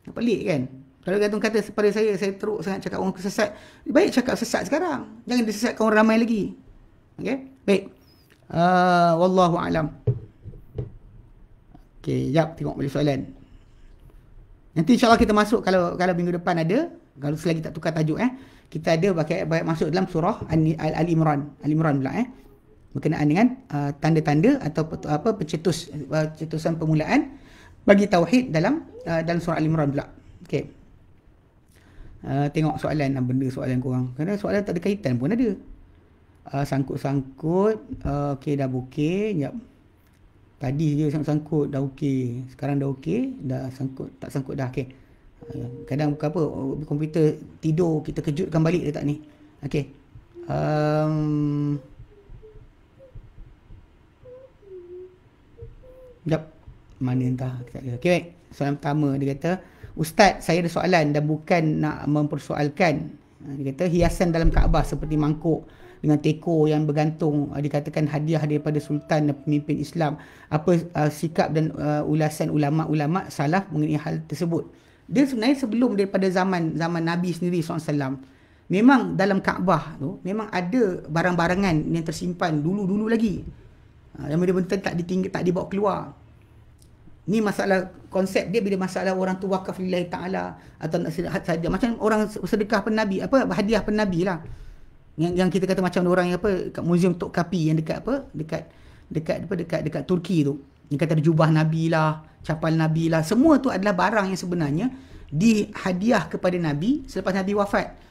Pelik kan? Kalau gantung kata pada saya teruk sangat cakap orang sesat. Baik cakap sesat sekarang. Jangan disesatkan orang ramai lagi. Okey? Baik. Wallahu a'lam. Okey, jap tengok balik soalan. Nanti insya-Allah kita masuk kalau minggu depan ada, kalau selagi tak tukar tajuk kita ada pakai masuk dalam surah Al-Imran. Al-Imran pula berkenaan dengan tanda-tanda atau pencetusan permulaan bagi tauhid dalam surah Al-Imran pula. Okey. Tengok soalan soalan korang. Kerana soalan tak ada kaitan pun ada. Sangkut-sangkut. Okey, dah okey. Sekejap. Tadi je sangkut dah okey. Sekarang dah okey. Dah sangkut. Tak sangkut dah. Okey. Kadang bukan apa. Komputer tidur. Kita kejutkan balik dia tak ni. Okey. Sekejap. Mana entah. Okey, baik. Soalan pertama dia kata, Ustaz, saya ada soalan dan bukan nak mempersoalkan. Dia kata hiasan dalam Kaabah seperti mangkuk dengan teko yang bergantung dikatakan hadiah daripada sultan dan pemimpin Islam. Apa sikap dan ulasan ulama-ulama salaf mengenai hal tersebut? Dia sebenarnya sebelum daripada zaman Nabi sendiri SAW. Memang dalam Kaabah tu memang ada barang-barangan yang tersimpan dulu-dulu lagi. Yang benda-benda tak dibawa keluar. Ni masalah konsep dia bila masalah orang tu wakaf lillahi ta'ala atau nak sedekah saja. Macam orang sedekah penabi, hadiah penabi lah. Yang kita kata macam orang yang kat Museum Tok Kapi yang dekat dekat Turki tu. Yang kata ada jubah Nabi lah, capal Nabi lah. Semua tu adalah barang yang sebenarnya dihadiah kepada Nabi selepas Nabi wafat.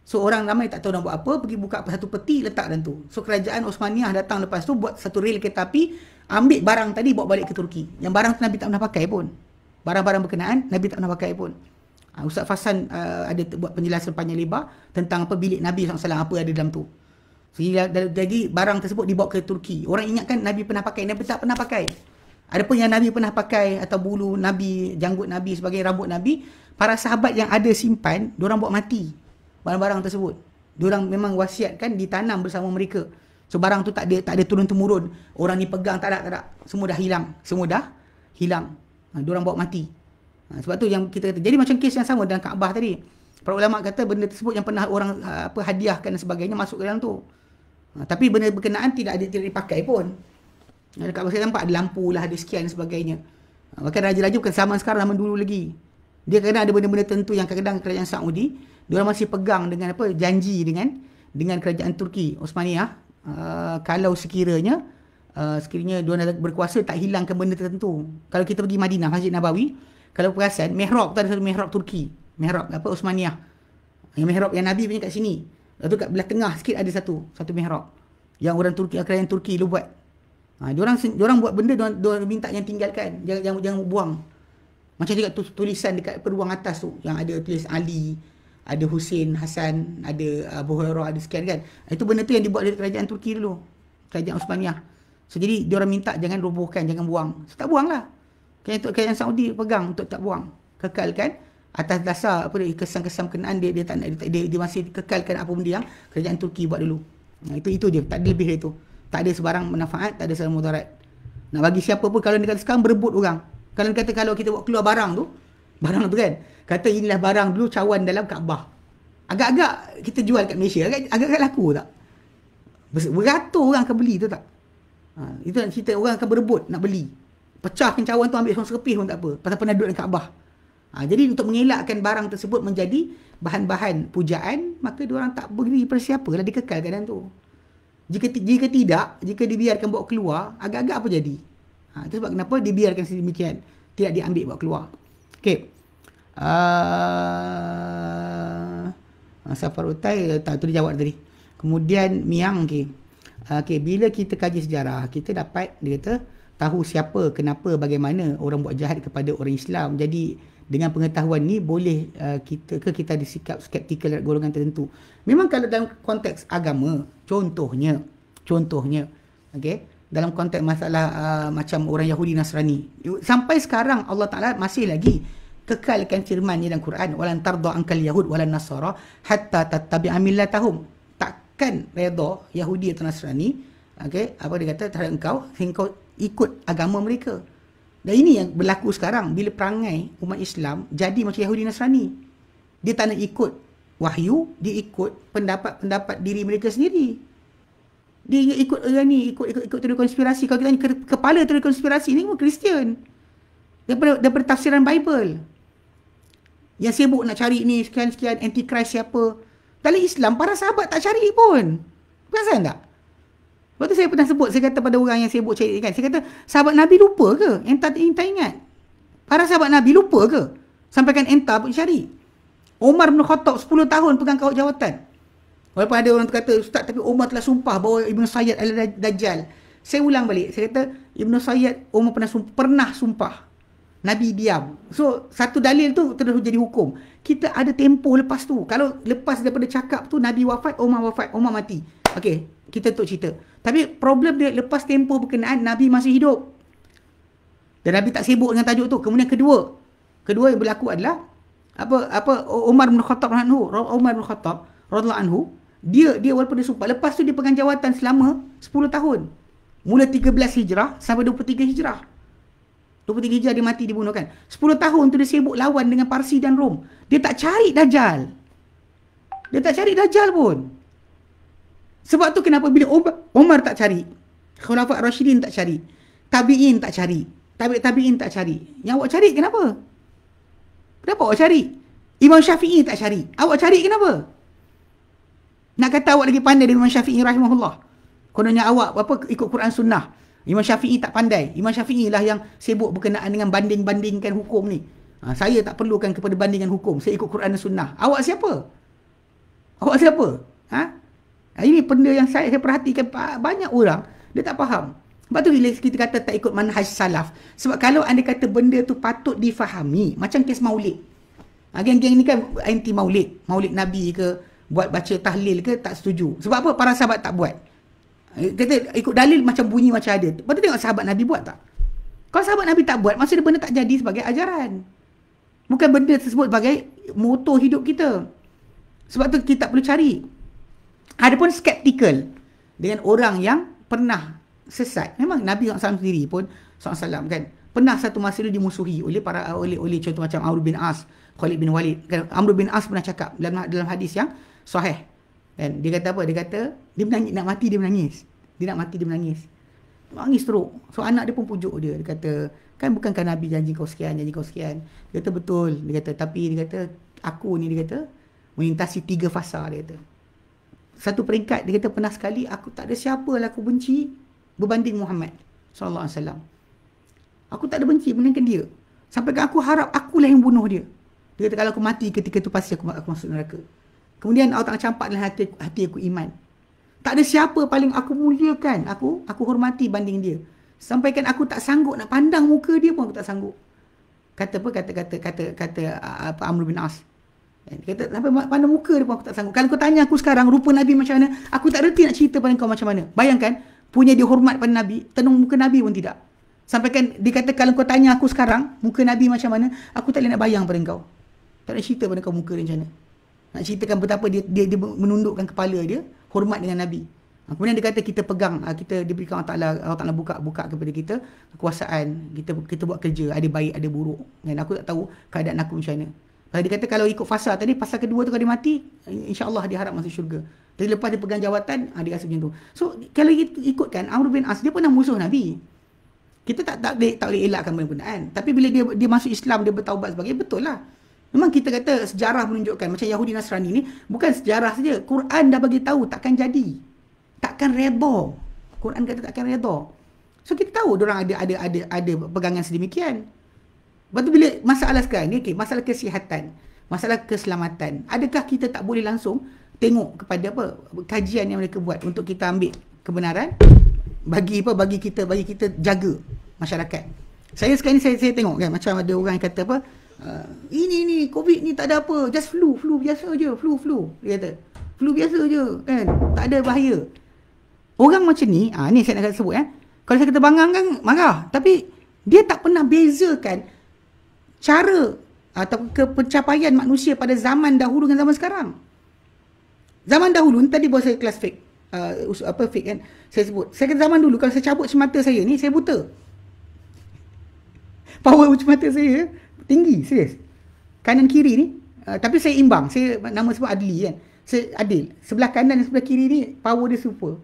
So orang ramai tak tahu nak buat apa, pergi buka satu peti letak dalam tu. So kerajaan Osmaniyah datang lepas tu buat satu rel kereta api, ambil barang tadi bawa balik ke Turki. Yang barang tu Nabi tak pernah pakai pun. Barang-barang berkenaan Nabi tak pernah pakai pun. Ustaz Fasan ada buat penjelasan panjang lebar tentang bilik Nabi SAW, apa ada dalam tu. Jadi barang tersebut dibawa ke Turki. Orang ingatkan Nabi pernah pakai, Nabi tak pernah pakai. Adapun yang Nabi pernah pakai atau bulu Nabi, janggut Nabi sebagai rambut Nabi, para sahabat yang ada simpan, diorang bawa mati barang-barang tersebut. Diorang memang wasiatkan ditanam bersama mereka. So barang tu tak ada turun-temurun. Orang ni pegang, tak ada. Semua dah hilang. Diorang bawa mati. Sebab tu yang kita kata. Jadi macam kes yang sama dalam Kaabah tadi. Para ulama kata benda tersebut yang pernah orang hadiahkan dan sebagainya masuk ke dalam tu. Tapi benda berkenaan tidak dipakai pun. Dekat Kaabah saya nampak ada lampu lah, ada sekian dan sebagainya. Bahkan raja-raja bukan zaman sekarang, zaman dulu lagi. Dia kadang ada benda-benda tertentu yang kadang-kadang kerajaan Saudi, diorang masih pegang dengan janji dengan kerajaan Turki, Osmaniyah. Kalau sekiranya diorang berkuasa tak hilangkan benda tertentu. Kalau kita pergi Madinah, Masjid Nabawi, kalau perasan, mihrab tu ada satu mihrab Turki. Mihrab Osmaniyah. Yang mihrab yang Nabi punya kat sini. Lepas tu kat belah tengah sikit ada satu mihrab. Yang orang Turki, kerajaan Turki lu buat. Diorang buat benda, diorang minta yang tinggalkan. Jangan buang. Macam juga tulisan dekat peruang atas tu. Yang ada tulis Ali, ada Hussein, Hasan, ada Abu Hurairah, ada sekian kan. Itu benda tu yang dibuat dari kerajaan Turki dulu. Kerajaan Osmaniyah. So jadi diorang minta jangan robohkan, jangan buang. So tak buang lah. Kerajaan Saudi pegang untuk tak buang. Kekalkan atas dasar kesan-kesan kenaan dia tak nak, dia masih kekalkan apa benda yang kerajaan Turki buat dulu. Itu je, tak ada lebih dari itu. Tak ada sebarang manfaat, tak ada sebarang mudarat. Nak bagi siapa pun, kalau dia kata sekarang berebut orang. Kalau dia kata kalau kita buat keluar barang tu kan, kata inilah barang dulu cawan dalam Kaabah. Agak-agak kita jual kat Malaysia, agak-agak laku tak? Beratus orang akan beli tu tak? Itu nak cerita orang akan berebut nak beli. Pecahkan cawan tu, ambil seorang serepih pun tak apa. Pasal pernah duduk dalam Kaabah. Jadi untuk mengelakkan barang tersebut menjadi bahan-bahan pujaan, maka diorang tak beri pada siapa lah, dikekal keadaan tu. Jika tidak, jika dibiarkan bawa keluar, agak-agak apa jadi? Itu sebab kenapa dibiarkan sedemikian, tidak diambil bawa keluar. Okey. Safar Utai, tak, tu dia jawab tadi. Kemudian Miang, okey, bila kita kaji sejarah, kita dapat, dia kata, tahu siapa, kenapa, bagaimana orang buat jahat kepada orang Islam. Jadi dengan pengetahuan ni boleh kita ada sikap skeptikal dari golongan tertentu. Memang kalau dalam konteks agama, contohnya, okey, dalam konteks masalah macam orang Yahudi Nasrani, sampai sekarang Allah Taala masih lagi kekalkan firman-Nya dalam Quran, walan tarda ankal yahud walan nasara hatta tattabi'a millatahum. Takkan redha Yahudi atau Nasrani, okey, apa dia kata terhadap engkau sehingga kau ikut agama mereka. Dan ini yang berlaku sekarang bila perangai umat Islam jadi macam Yahudi Nasrani. Dia tak nak ikut wahyu, dia ikut pendapat-pendapat diri mereka sendiri. Dia ikut orang ni, ikut teori konspirasi. Kalau kita tanya kepala teori konspirasi ni semua Kristian. Daripada tafsiran Bible. Yang sibuk nak cari ni sekian-sekian antichrist siapa. Dalam Islam para sahabat tak cari pun. Perasan tak? Lepas tu saya pernah sebut, saya kata pada orang yang sibuk cari kan, saya kata, sahabat Nabi lupa ke? Entah tak ingat. Para sahabat Nabi lupa ke? Sampaikan entah pun cari. Umar bin Khattab 10 tahun pegang kawat jawatan. Walaupun ada orang tu kata, Ustaz, tapi Umar telah sumpah bahawa Ibn Sayyad adalah Dajjal. Saya ulang balik, saya kata, Ibn Sayyad, Umar pernah sumpah. Nabi diam. So, satu dalil tu terus jadi hukum. Kita ada tempoh lepas tu. Kalau lepas daripada cakap tu, Nabi wafat, Umar mati. Okey, kita untuk cerita. Tapi problem dia, lepas tempoh berkenaan, Nabi masih hidup. Dan Nabi tak sibuk dengan tajuk tu. Kemudian kedua yang berlaku adalah Umar bin Khattab radhiyallahu anhu, dia walaupun dia sumpah, lepas tu dia pegang jawatan selama 10 tahun. Mula 13 Hijrah sampai 23 Hijrah. 23 Hijrah dia mati, dibunuh kan. 10 tahun tu dia sibuk lawan dengan Parsi dan Rom. Dia tak cari Dajjal. Pun. Sebab tu kenapa bila Umar tak cari, Khulafa' Rashidin tak cari, Tabi'in tak cari, Tabi'in tak cari. Yang awak cari kenapa? Kenapa awak cari? Imam Syafi'i tak cari. Awak cari kenapa? Nak kata awak lagi pandai dari Imam Syafi'i rahimahullah. Kononnya awak ikut Quran Sunnah. Imam Syafi'i tak pandai. Imam Syafi'i lah yang sibuk berkenaan dengan banding-bandingkan hukum ni. Saya tak perlukan kepada bandingan hukum. Saya ikut Quran dan Sunnah. Awak siapa? Ini benda yang saya perhatikan banyak orang, dia tak faham. Sebab tu bila kita kata tak ikut manhaj salaf. Sebab kalau anda kata benda tu patut difahami, macam kes maulid. Geng-geng ni kan anti maulid. Maulid Nabi ke, buat baca tahlil ke, tak setuju. Sebab apa? Para sahabat tak buat. Kata ikut dalil macam bunyi macam ada. Lepas tu tengok sahabat Nabi buat tak? Kalau sahabat Nabi tak buat, maksudnya benda tak jadi sebagai ajaran. Bukan benda tersebut sebagai motor hidup kita. Sebab tu kita tak perlu cari. Adapun skeptikal dengan orang yang pernah sesat. Memang Nabi SAW sendiri pun SAW kan pernah satu masa dia dimusuhi oleh contoh macam Amr bin As, Khalid bin Walid. Amr bin As pernah cakap dalam hadis yang sahih. Dan dia kata apa? Dia kata dia menangis, nak mati dia menangis. Dia menangis. Menangis teruk. So anak dia pun pujuk dia. Dia kata, kan bukankah Nabi janji kau sekian. Dia kata betul. Dia kata tapi dia kata aku ni, dia kata melintasi 3 fasa, dia kata. Satu peringkat, dia kata pernah sekali aku tak ada siapa lah aku benci berbanding Muhammad sallallahu alaihi wasallam. Aku tak ada benci melainkan dia. Sampai kan aku harap akulah yang bunuh dia. Dia kata kalau aku mati ketika itu pasti aku masuk neraka. Kemudian Allah Ta'ala campak dalam hati aku iman. Tak ada siapa paling aku muliakan, aku hormati banding dia. Sampaikan aku tak sanggup nak pandang muka dia pun aku tak sanggup. Kata Amr bin As. Dia kata sampai pandang muka dia pun aku tak sanggup. Kalau kau tanya aku sekarang rupa Nabi macam mana, aku tak reti nak cerita pada kau macam mana. Bayangkan, punya dia hormat pada Nabi, tenung muka Nabi pun tidak. Sampaikan dia kata kalau kau tanya aku sekarang muka Nabi macam mana, aku tak boleh nak bayang pada kau. Tak nak cerita pada kau muka dia macam mana. Nak ceritakan betapa dia menundukkan kepala dia, hormat dengan Nabi. Kemudian dia kata kita pegang, kita diberikan Allah Ta'ala buka kepada kita kekuasaan, kita buat kerja, ada baik ada buruk. Dan aku tak tahu keadaan aku macam mana. Pasal dia kata kalau ikut fasa tadi, fasa kedua tu kalau dia mati, insya-Allah dia harap masuk syurga. Jadi lepas dia pegang jawatan, dia rasa macam tu. So kalau ikutkan Amr bin As, dia pernah musuh Nabi. Kita tak boleh elakkan benda-bendaan. Tapi bila dia masuk Islam, dia bertaubat sebagainya, betul lah. Memang kita kata sejarah menunjukkan macam Yahudi Nasrani ni bukan sejarah saja. Quran dah bagi tahu takkan jadi. Takkan redha. Quran kata takkan redha. So kita tahu diorang ada pegangan sedemikian. Lepas tu bila masalah sekarang ni, masalah kesihatan, masalah keselamatan, adakah kita tak boleh langsung tengok kepada kajian yang mereka buat untuk kita ambil kebenaran bagi kita jaga masyarakat. Saya sekarang ni saya tengok kan macam ada orang yang kata ini COVID ni tak ada apa, just flu biasa je, flu dia kata. Flu biasa je kan, tak ada bahaya. Orang macam ni, ni saya nak sebut kalau saya kata bangang kan marah, tapi dia tak pernah bezakan cara atau pencapaian manusia pada zaman dahulu dengan zaman sekarang. Zaman dahulu ni tadi baru saya kelas fake, fake kan. Saya sebut, saya kata zaman dulu kalau saya cabut semata saya ni, saya buta. Power semata saya tinggi, serius. Kanan kiri ni, tapi saya imbang. Saya nama sebab adli kan. Saya adil. Sebelah kanan dan sebelah kiri ni power dia super.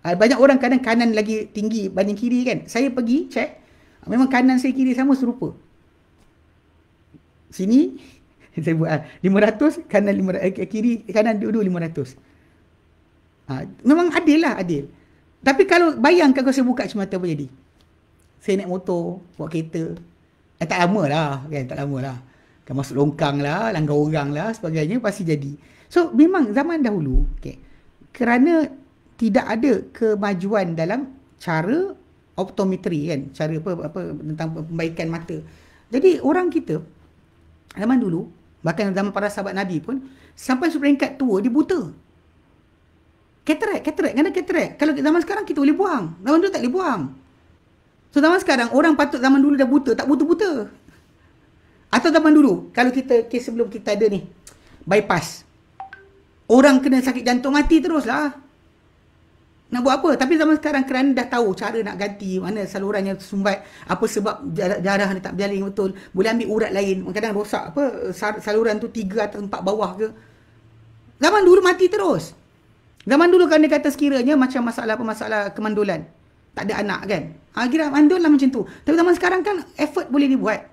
Banyak orang kadang kanan lagi tinggi banding kiri kan. Saya pergi check, memang kanan saya kiri sama serupa. Sini saya buat 500, kanan 500, kiri kanan dua-dua 500. Memang adil lah, adil. Tapi kalau bayangkan kalau saya buka semata apa jadi? Saya naik motor, bawa kereta. Tak lama lah kan, tak lama lah. Kan masuk longkang lah, langgar orang lah, sebagainya pasti jadi. So memang zaman dahulu, kerana tidak ada kemajuan dalam cara optometri kan, cara apa tentang pembaikan mata. Jadi orang kita zaman dulu, bahkan zaman para sahabat Nabi pun sampai peringkat tua dia buta. Katarak, kena katarak. Kalau zaman sekarang kita boleh buang, zaman dulu tak boleh buang. So zaman sekarang orang patut zaman dulu dah buta, tak buta-buta. Atau zaman dulu, kalau kita kes sebelum kita ada ni bypass, orang kena sakit jantung mati teruslah. Nak buat apa? Tapi zaman sekarang kerana dah tahu cara nak ganti, mana saluran yang tersumbat, apa sebab darah dia tak berjalan betul, boleh ambil urat lain. Kadang rosak saluran tu 3 atau 4 bawah ke. Zaman dulu mati terus. Zaman dulu kan dia kata sekiranya macam masalah kemandulan, tak ada anak kan. Kira mandul lah macam tu. Tapi zaman sekarang kan effort boleh dibuat.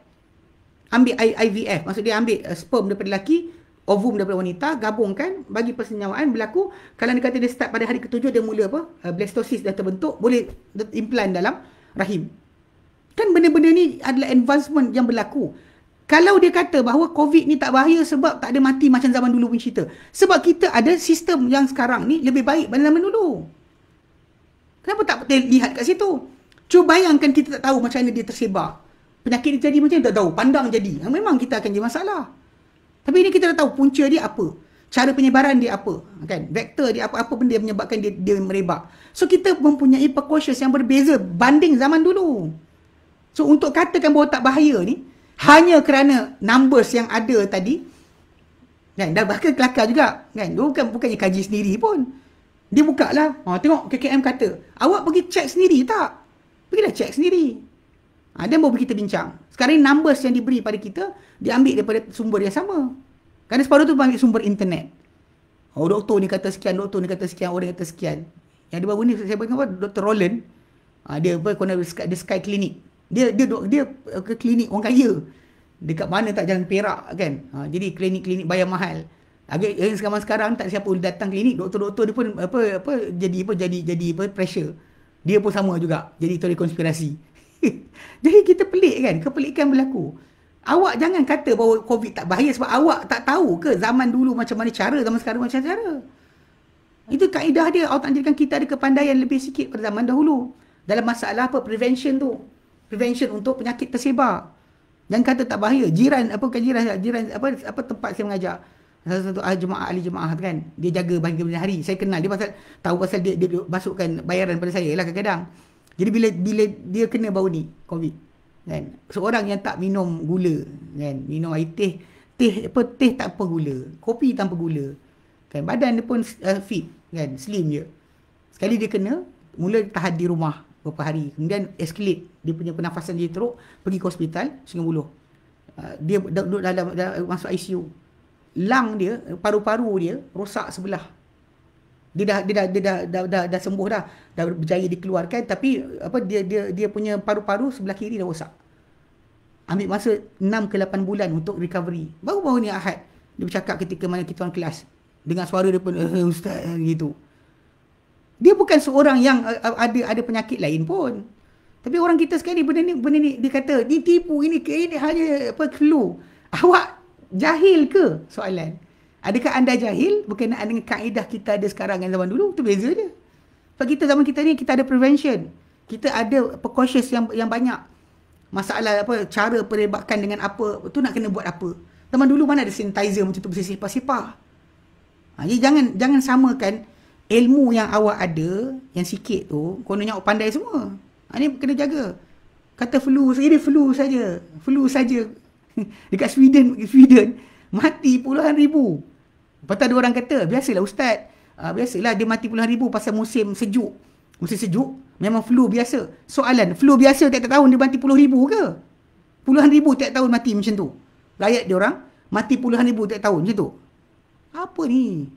Ambil IVF, maksud dia ambil sperm daripada lelaki, ovum daripada wanita, gabungkan, bagi persenyawaan berlaku. Kalau dia kata dia start pada hari ke-7, dia mula blastosis dah terbentuk, boleh implant dalam rahim. Kan benda-benda ni adalah advancement yang berlaku. Kalau dia kata bahawa COVID ni tak bahaya sebab tak ada mati macam zaman dulu pun cerita. Sebab kita ada sistem yang sekarang ni lebih baik daripada zaman dulu. Kenapa tak lihat kat situ? Cuba bayangkan kita tak tahu macam mana dia tersebar. Penyakit dia jadi macam mana tak tahu, pandang jadi. Memang kita akan jadi masalah. Tapi ini kita dah tahu punca dia apa. Cara penyebaran dia apa. Kan? Vektor dia apa benda yang menyebabkan dia merebak. So kita mempunyai precautions yang berbeza banding zaman dulu. So untuk katakan bahawa tak bahaya ni, hanya kerana numbers yang ada tadi, kan, dah bahkan kelakar juga. Kan? Dia bukannya kaji sendiri pun. Dia buka lah. Tengok KKM kata. Awak pergi check sendiri tak? Pergilah check sendiri. Dan baru kita bincang. Sekarang numbers yang diberi pada kita, diambil daripada sumber yang sama. Kerana separuh tu ambil sumber internet. Doktor ni kata sekian, doktor ni kata sekian, orang kata sekian. Yang dia baru ni, saya bagi apa? Dr. Roland. Dia Sky Clinic. Dia ke klinik orang kaya. Dekat mana tak, Jalan Perak kan. Jadi klinik-klinik bayar mahal. Sekarang tak siapa boleh datang klinik, doktor-doktor dia pun jadi pressure. Dia pun sama juga jadi teori konspirasi. Jadi kita pelik kan, kepelikan berlaku. Awak jangan kata bahawa COVID tak bahaya sebab awak tak tahu ke zaman dulu macam mana cara, zaman sekarang macam cara. Itu kaedah dia. Allah jadikan kita ada kepandaian lebih sikit pada zaman dahulu dalam masalah prevention tu. Prevention untuk penyakit tersebar. Jangan kata tak bahaya. Jiran tempat saya mengajar, salah satu ahli jemaah kan, dia jaga bagi hari. Saya kenal dia tahu pasal dia masukkan bayaran pada saya lah kadang-kadang. Jadi bila dia kena bau ni COVID kan, seorang yang tak minum gula kan, minum air teh tak apa gula, kopi tanpa gula kan, badan dia pun fit kan, slim je. Sekali dia kena, mula tahan di rumah beberapa hari. Kemudian escalate. Dia punya pernafasan dia teruk, pergi ke hospital, Sungai Buloh. Dia duduk dalam masuk ICU. Lung dia, paru-paru dia rosak sebelah. Dia dah sembuh dah. Dah berjaya dikeluarkan, tapi apa dia punya paru-paru sebelah kiri dah rosak. Ambil masa 6 ke 8 bulan untuk recovery. Baru-baru ni Ahad dia bercakap ketika mana kita orang kelas. Dengan suara dia pun ustaz gitu. Dia bukan seorang yang ada penyakit lain pun. Tapi orang kita sekali benda ni dia kata ni tipu, ini hanya flu. Awak jahil ke? Soalan. Adakah anda jahil berkenaan dengan kaedah kita ada sekarang dengan zaman dulu? Itu beza dia. Sebab kita zaman kita ni kita ada prevention. Kita ada precautions yang banyak. Masalah cara perebakan dengan apa, tu nak kena buat apa. Zaman dulu mana ada sanitizer macam tu bersipah-sipah. Jadi jangan samakan ilmu yang awak ada, yang sikit tu, kononnya awak pandai semua. Ni kena jaga. Kata flu, ini flu saja. Flu saja. Dekat Sweden mati puluhan ribu. Lepas tu ada orang kata, biasalah ustaz. Biasalah dia mati puluhan ribu pasal musim sejuk. Musim sejuk memang flu biasa. Soalan, flu biasa tiap tahun dia mati puluh ribu ke? Puluhan ribu tiap tahun mati macam tu. Rakyat dia orang mati puluhan ribu tiap tahun macam tu. Apa ni?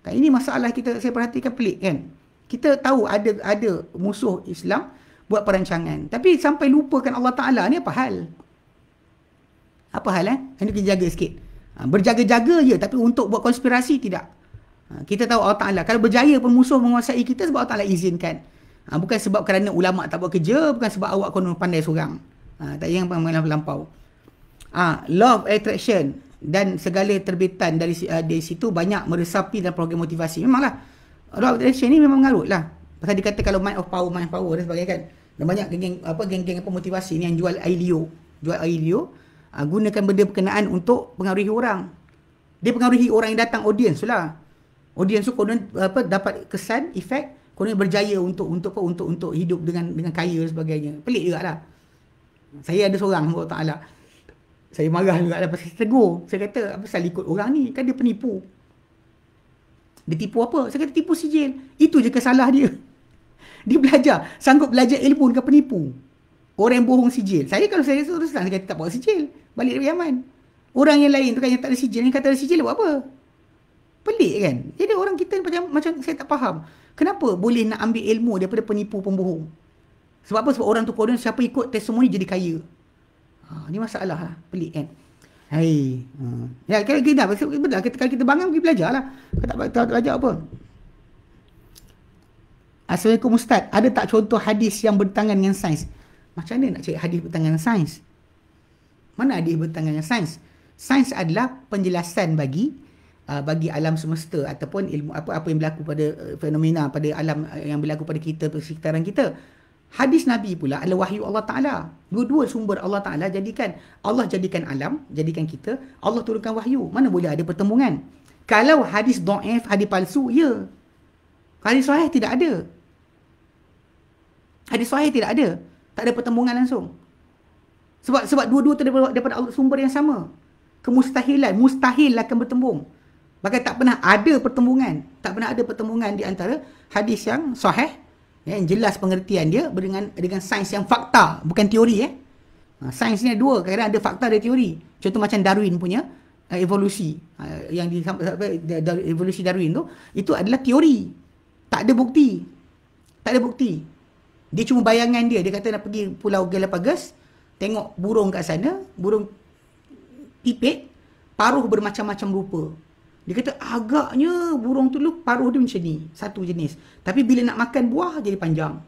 Kan ini masalah saya perhatikan pelik kan. Kita tahu ada musuh Islam buat perancangan. Tapi sampai lupakan Allah Ta'ala ni apa hal? Apa hal Ini kita jaga sikit. Berjaga-jaga je tapi untuk buat konspirasi tidak. Kita tahu Allah Ta'ala. Kalau berjaya pun musuh menguasai kita sebab Allah Ta'ala izinkan. Bukan sebab kerana ulama' tak buat kerja. Bukan sebab awak konon pandai seorang. Tak yang melampau. Law of attraction dan segala terbitan dari situ banyak meresapi dalam program motivasi. Memanglah. Law of attraction ni memang mengarut lah. Pasal dia kata kalau mind power dan sebagainya kan. Dan banyak geng-geng motivasi ni yang jual Ailio. Gunakan benda berkenaan untuk pengaruhi orang. Dia pengaruhi orang yang datang, audience lah. Audience tu konon dapat kesan, efek, konon berjaya untuk hidup dengan kaya dan sebagainya. Pelik jugalah. Saya ada seorang Allah Ta'ala. Saya marah juga lah pasal tegur. Saya kata, apa pasal ikut orang ni? Kan dia penipu. Dia tipu apa? Saya kata tipu sijil. Itu je kesalahan dia. Dia belajar. Sanggup belajar ilmu dengan penipu. Orang yang bohong sijil. Kalau saya terus terang, saya kata tak bawa sijil. Balik dari Yaman. Orang yang lain tu kan yang tak ada sijil. Yang kata ada sijil buat apa? Pelik kan? Jadi orang kita macam saya tak faham. Kenapa boleh nak ambil ilmu daripada penipu pembohong? Sebab apa? Sebab orang tu konon siapa ikut testimoni jadi kaya. Ni masalah lah. Pelik kan? Ya, kalau kita bangun pergi belajar lah. Kita tak belajar apa? Assalamualaikum Ustaz. Ada tak contoh hadis yang bertentangan dengan sains? Macam mana nak cari hadis bertentangan dengan sains? Mana hadis bertentangan dengan sains? Sains adalah penjelasan bagi alam semesta ataupun ilmu apa yang berlaku pada fenomena pada alam yang berlaku pada kita, persekitaran kita. Hadis Nabi pula adalah wahyu Allah Ta'ala. Dua-dua sumber Allah Ta'ala jadikan. Allah jadikan alam, jadikan kita. Allah turunkan wahyu. Mana boleh ada pertemuan? Kalau hadis dhaif, hadis palsu, ya. Hadis sahih tidak ada. Hadis sahih tidak ada. Tak ada pertemuan langsung. Sebab dua-dua tu daripada sumber yang sama. Kemustahilan, mustahil akan bertembung. Bahkan tak pernah ada pertemuan. Tak pernah ada pertemuan di antara hadis yang sahih, yang jelas pengertian dia dengan sains yang fakta, bukan teori. Sains ni dua, kadang-kadang ada fakta ada teori. Contoh macam Darwin punya evolusi, yang evolusi Darwin tu, itu adalah teori. Tak ada bukti. Dia cuma bayangan dia. Dia kata nak pergi Pulau Galapagos, tengok burung kat sana, burung pipit, paruh bermacam-macam rupa. Dia kata agaknya burung tu paruh dia macam ni, satu jenis. Tapi bila nak makan buah jadi panjang.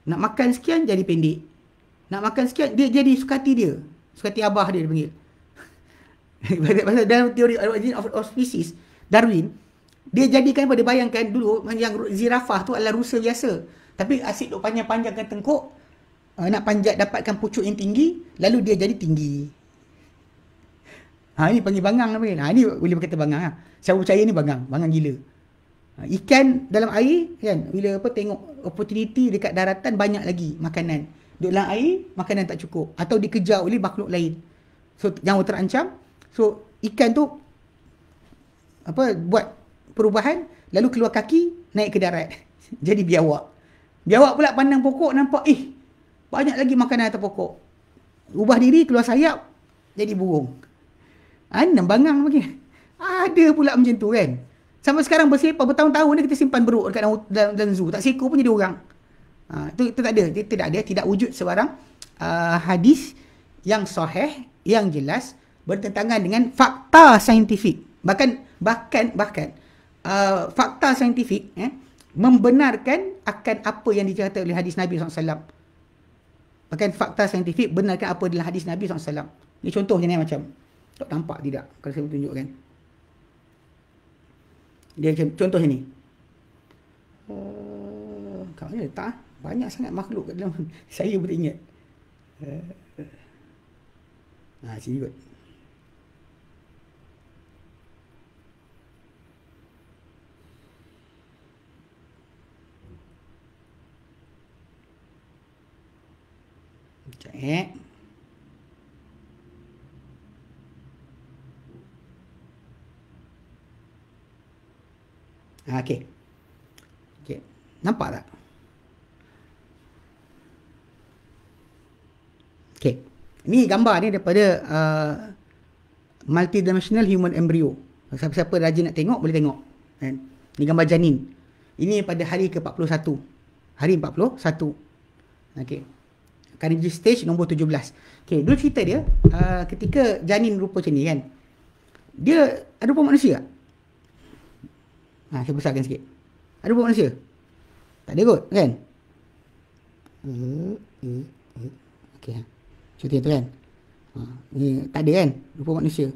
Nak makan sekian jadi pendek. Nak makan sekian dia jadi sukati dia. Sukati abah dia panggil. Pasal dalam teori origin of species Darwin, dia jadikan pada bayangkan dulu yang zirafah tu adalah rusa biasa. Tapi asyik duk panjang-panjangkan tengkuk, nak panjat dapatkan pucuk yang tinggi, lalu dia jadi tinggi. Ini panggil bangang apa kan? Ni boleh berkata bangang lah. Saya percaya ni bangang gila. Ikan dalam air kan, bila tengok opportunity dekat daratan banyak lagi makanan. Duduk dalam air, makanan tak cukup atau dikejar oleh makhluk lain. So yang terancam, so ikan tu buat perubahan lalu keluar kaki naik ke darat. jadi biawak. Biawak pula pandang pokok, nampak, banyak lagi makanan atas pokok. Ubah diri, keluar sayap, jadi burung. Nambangang bagi. Ada pula macam tu kan. Sampai sekarang bersepah bertahun-tahun ni kita simpan beruk dekat dalam zoo. Tak seekor pun jadi orang. Itu tak ada. Tidak wujud sebarang hadis yang sahih, yang jelas, bertentangan dengan fakta saintifik. Bahkan fakta saintifik membenarkan akan apa yang diceritakan oleh hadis Nabi SAW. Bahkan fakta saintifik benarkan apa dalam hadis Nabi SAW. Ni contohnya ni macam, tak nampak tidak kalau saya tunjukkan. Dia contohnya ni. Kat mana letak? Banyak sangat makhluk kat dalam. Saya pun tak ingat. Sini kot. Sekejap. Okey. Nampak tak? Okey. Ni gambar ni daripada multidimensional human embryo. Siapa-siapa rajin nak tengok boleh tengok. Kan? Ni gambar janin. Ini pada hari ke-41. Hari 41. Okey. Carnegie stage nombor 17. Okey, dulu cerita dia ketika janin rupa macam ni kan. Dia ada rupa manusia tak? Saya besarkan sikit. Ada rupa manusia? Tak ada kot, kan? Okey. Contohnya tu kan. Ni tak ada kan? Rupa manusia.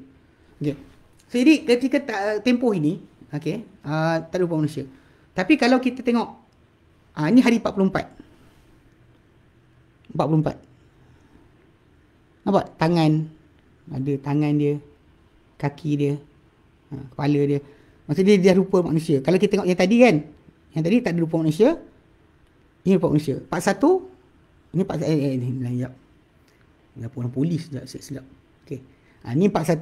Okey. So, jadi ketika tempoh ini, okey, tak ada rupa manusia. Tapi kalau kita tengok, ni hari 44. Nampak? Tangan. Ada tangan dia. Kaki dia. Kepala dia. Maksudnya dia rupa manusia. Kalau kita tengok yang tadi kan. Yang tadi tak ada rupa manusia. Ini rupa manusia. Part 1. Ini part 1. Ini sekejap. Ini orang polis sekejap. Okay. Ini part 1.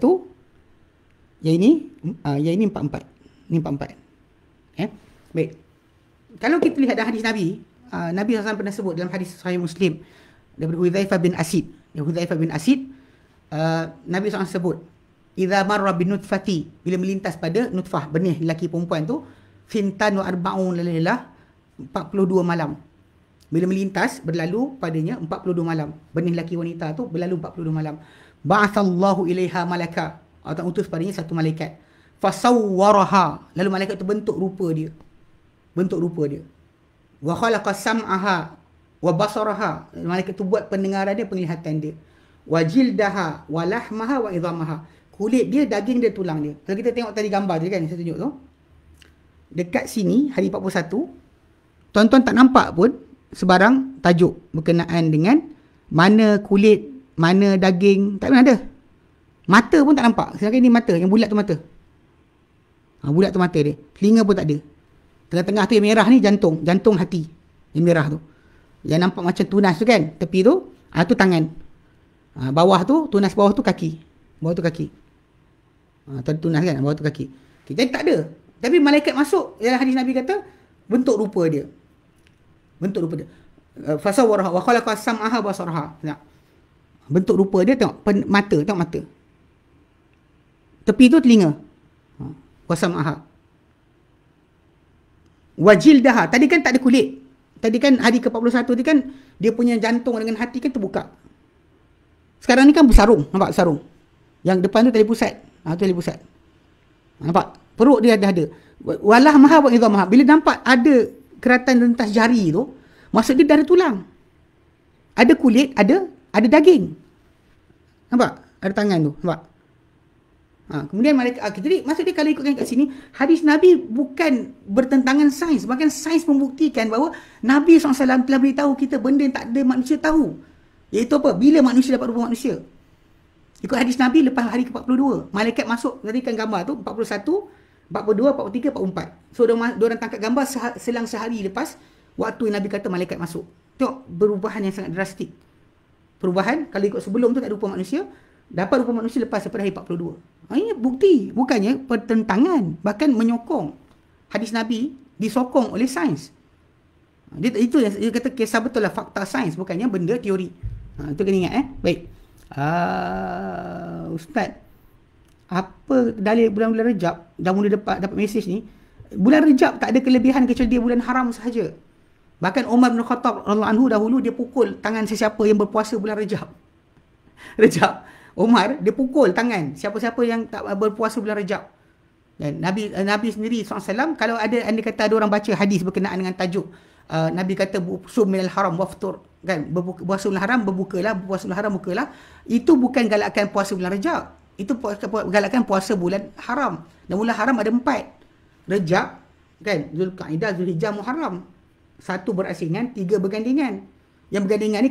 Yang ini 44. Ini 44. Baik. Kalau kita lihat dalam hadis Nabi. Nabi SAW pernah sebut dalam hadis Sahih Muslim. Daripada Hudzaifah bin Asid. Nabi SAW sebut. Idza marra bin nutfati, bila melintas pada nutfah, benih lelaki perempuan tu, fintan wa arba'un lailah, 42 malam. Bila melintas berlalu padanya 42 malam. Benih lelaki wanita tu berlalu 42 malam. Ba'atsallahu ilaiha malaka. Allah utus padanya satu malaikat. Fasawwaraha, lalu malaikat tu bentuk rupa dia. Wa khalaqa sam'aha wa basaraha, malaikat tu buat pendengaran dia, penglihatan dia. Wa jildaha wa lahmaha wa idhamaha, kulit dia, daging dia, tulang dia. Kalau kita tengok tadi gambar dia kan, saya tunjuk tu. Dekat sini, hari 41, tuan-tuan tak nampak pun sebarang tajuk berkenaan dengan mana kulit, mana daging, tak pernah ada. Mata pun tak nampak. Sekarang ni mata, yang bulat tu mata. Bulat tu mata dia. Telinga pun tak ada. Tengah-tengah tu yang merah ni jantung hati. Yang merah tu. Yang nampak macam tunas tu kan, tepi tu, tu tangan. Bawah tu, tunas bawah tu kaki. Bawah tu kaki. Tadi tunas kan, bawah tu kaki. Kita tak ada. Tapi malaikat masuk, dalam hadis Nabi kata, bentuk rupa dia. Fasawwaraha wa khalaqa sam'aha wa basaraha. Bentuk rupa dia, tengok mata. Tepi tu telinga. Wa sam'aha. Wa jildaha. Tadi kan tak ada kulit. Tadi kan hari ke-41 tadi kan, dia punya jantung dengan hati kan terbuka. Sekarang ni kan bersarung. Nampak sarung? Yang depan tu tali pusat. Tu tali pusat. Nampak? Perut dia ada. Walah maha wa idhamaha. Bila nampak ada keratan rentas jari tu, maksud dia dah ada tulang. Ada kulit, ada daging. Nampak? Ada tangan tu. Nampak? Kemudian malaikat, jadi maksud dia kalau ikutkan kat sini, hadis Nabi bukan bertentangan sains. Bahkan sains membuktikan bahawa Nabi SAW telah beritahu kita benda yang tak ada manusia tahu. Iaitu apa? Bila manusia dapat rupa manusia. Ikut hadis Nabi lepas hari ke-42. Malaikat masuk, tadi kan gambar tu, 41, 42, 43, 44. So, diorang tangkap gambar selang sehari lepas waktu yang Nabi kata malaikat masuk. Tengok perubahan yang sangat drastik. Perubahan, kalau ikut sebelum tu tak ada rupa manusia, dapat rupa manusia lepas daripada hari 42. Ini bukti, bukannya pertentangan, bahkan menyokong. Hadis Nabi disokong oleh sains. Itu yang dia kata kisah betul lah, fakta sains, bukannya benda teori. Itu kena ingat. Baik. Ustaz, apa dalil bulan-bulan Rejab? Dah mula dapat mesej ni. Bulan Rejab tak ada kelebihan kecuali dia bulan haram sahaja. Bahkan Umar bin Khattab radhiyallahu anhu dahulu dia pukul tangan sesiapa yang berpuasa bulan Rejab. Umar dia pukul tangan siapa-siapa yang tak berpuasa bulan Rejab. Dan Nabi sendiri SAW, kalau anda kata ada orang baca hadis berkenaan dengan tajuk, Nabi kata sum minal haram waftur, kan, berpuasa bulan haram berbukalah, berpuasa bulan haram bukalah. Itu bukan galakkan puasa bulan Rejab, itu galakkan puasa bulan haram. Dan bulan haram ada 4. Rejab, kan, Zulqa'dah, Zulhijjah, Muharram. 1 berasingan, 3 bergandingan. Yang bergandingan ni